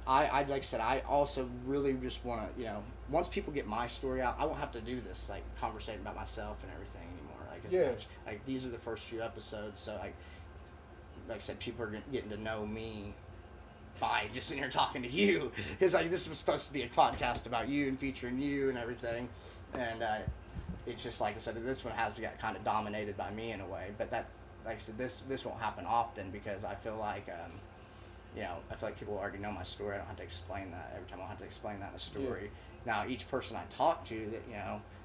I like I said, I also really just want to, once people get my story out, I won't have to do this, like, conversating about myself and everything anymore. Like, much. Like, these are the first few episodes, so, like I said, people are getting to know me by just sitting here talking to you. It's like, this was supposed to be a podcast about you and featuring you and everything, and, it's just, like I said, this one has got kind of dominated by me in a way, but that, like I said, this won't happen often because I feel like, I feel like people already know my story. I don't have to explain that every time. I don't have to explain that in a story. Yeah. Now, each person I talk to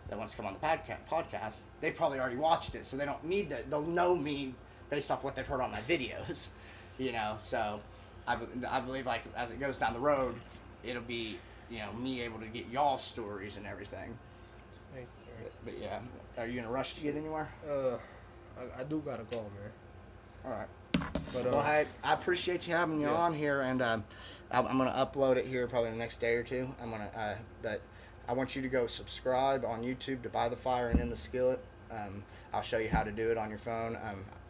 that wants to come on the podcast, they've probably already watched it, so they don't need to. They'll know me based off what they've heard on my videos, So I believe, like, as it goes down the road, it'll be, me able to get y'all's stories and everything. But yeah, are you in a rush to get anywhere? I do gotta go, man. All right. But, well, I appreciate you having me on here, and I'm gonna upload it here probably the next day or two. But I want you to go subscribe on YouTube to By the Fire and In the Skillet. I'll show you how to do it on your phone.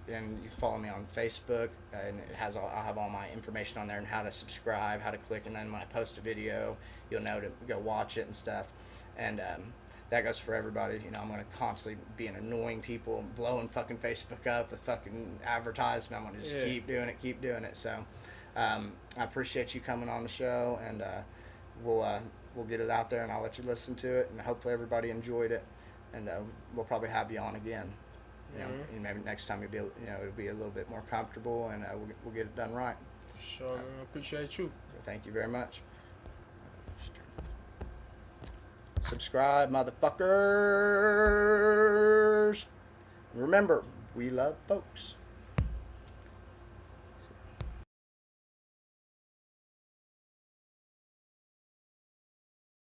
And you follow me on Facebook, and I'll have all my information on there and how to subscribe, how to click, and then when I post a video, you'll know to go watch it and stuff. And that goes for everybody. You know, I'm going to constantly be annoying people, blowing fucking Facebook up with fucking advertisement. I'm going to just keep doing it. So I appreciate you coming on the show, and we'll get it out there, and I'll let you listen to it, and hopefully everybody enjoyed it, and we'll probably have you on again. You know, and maybe next time it'll be a little bit more comfortable, and we'll get it done right. Sure, man. Appreciate you. Thank you very much. Subscribe, motherfuckers. Remember, we love folks.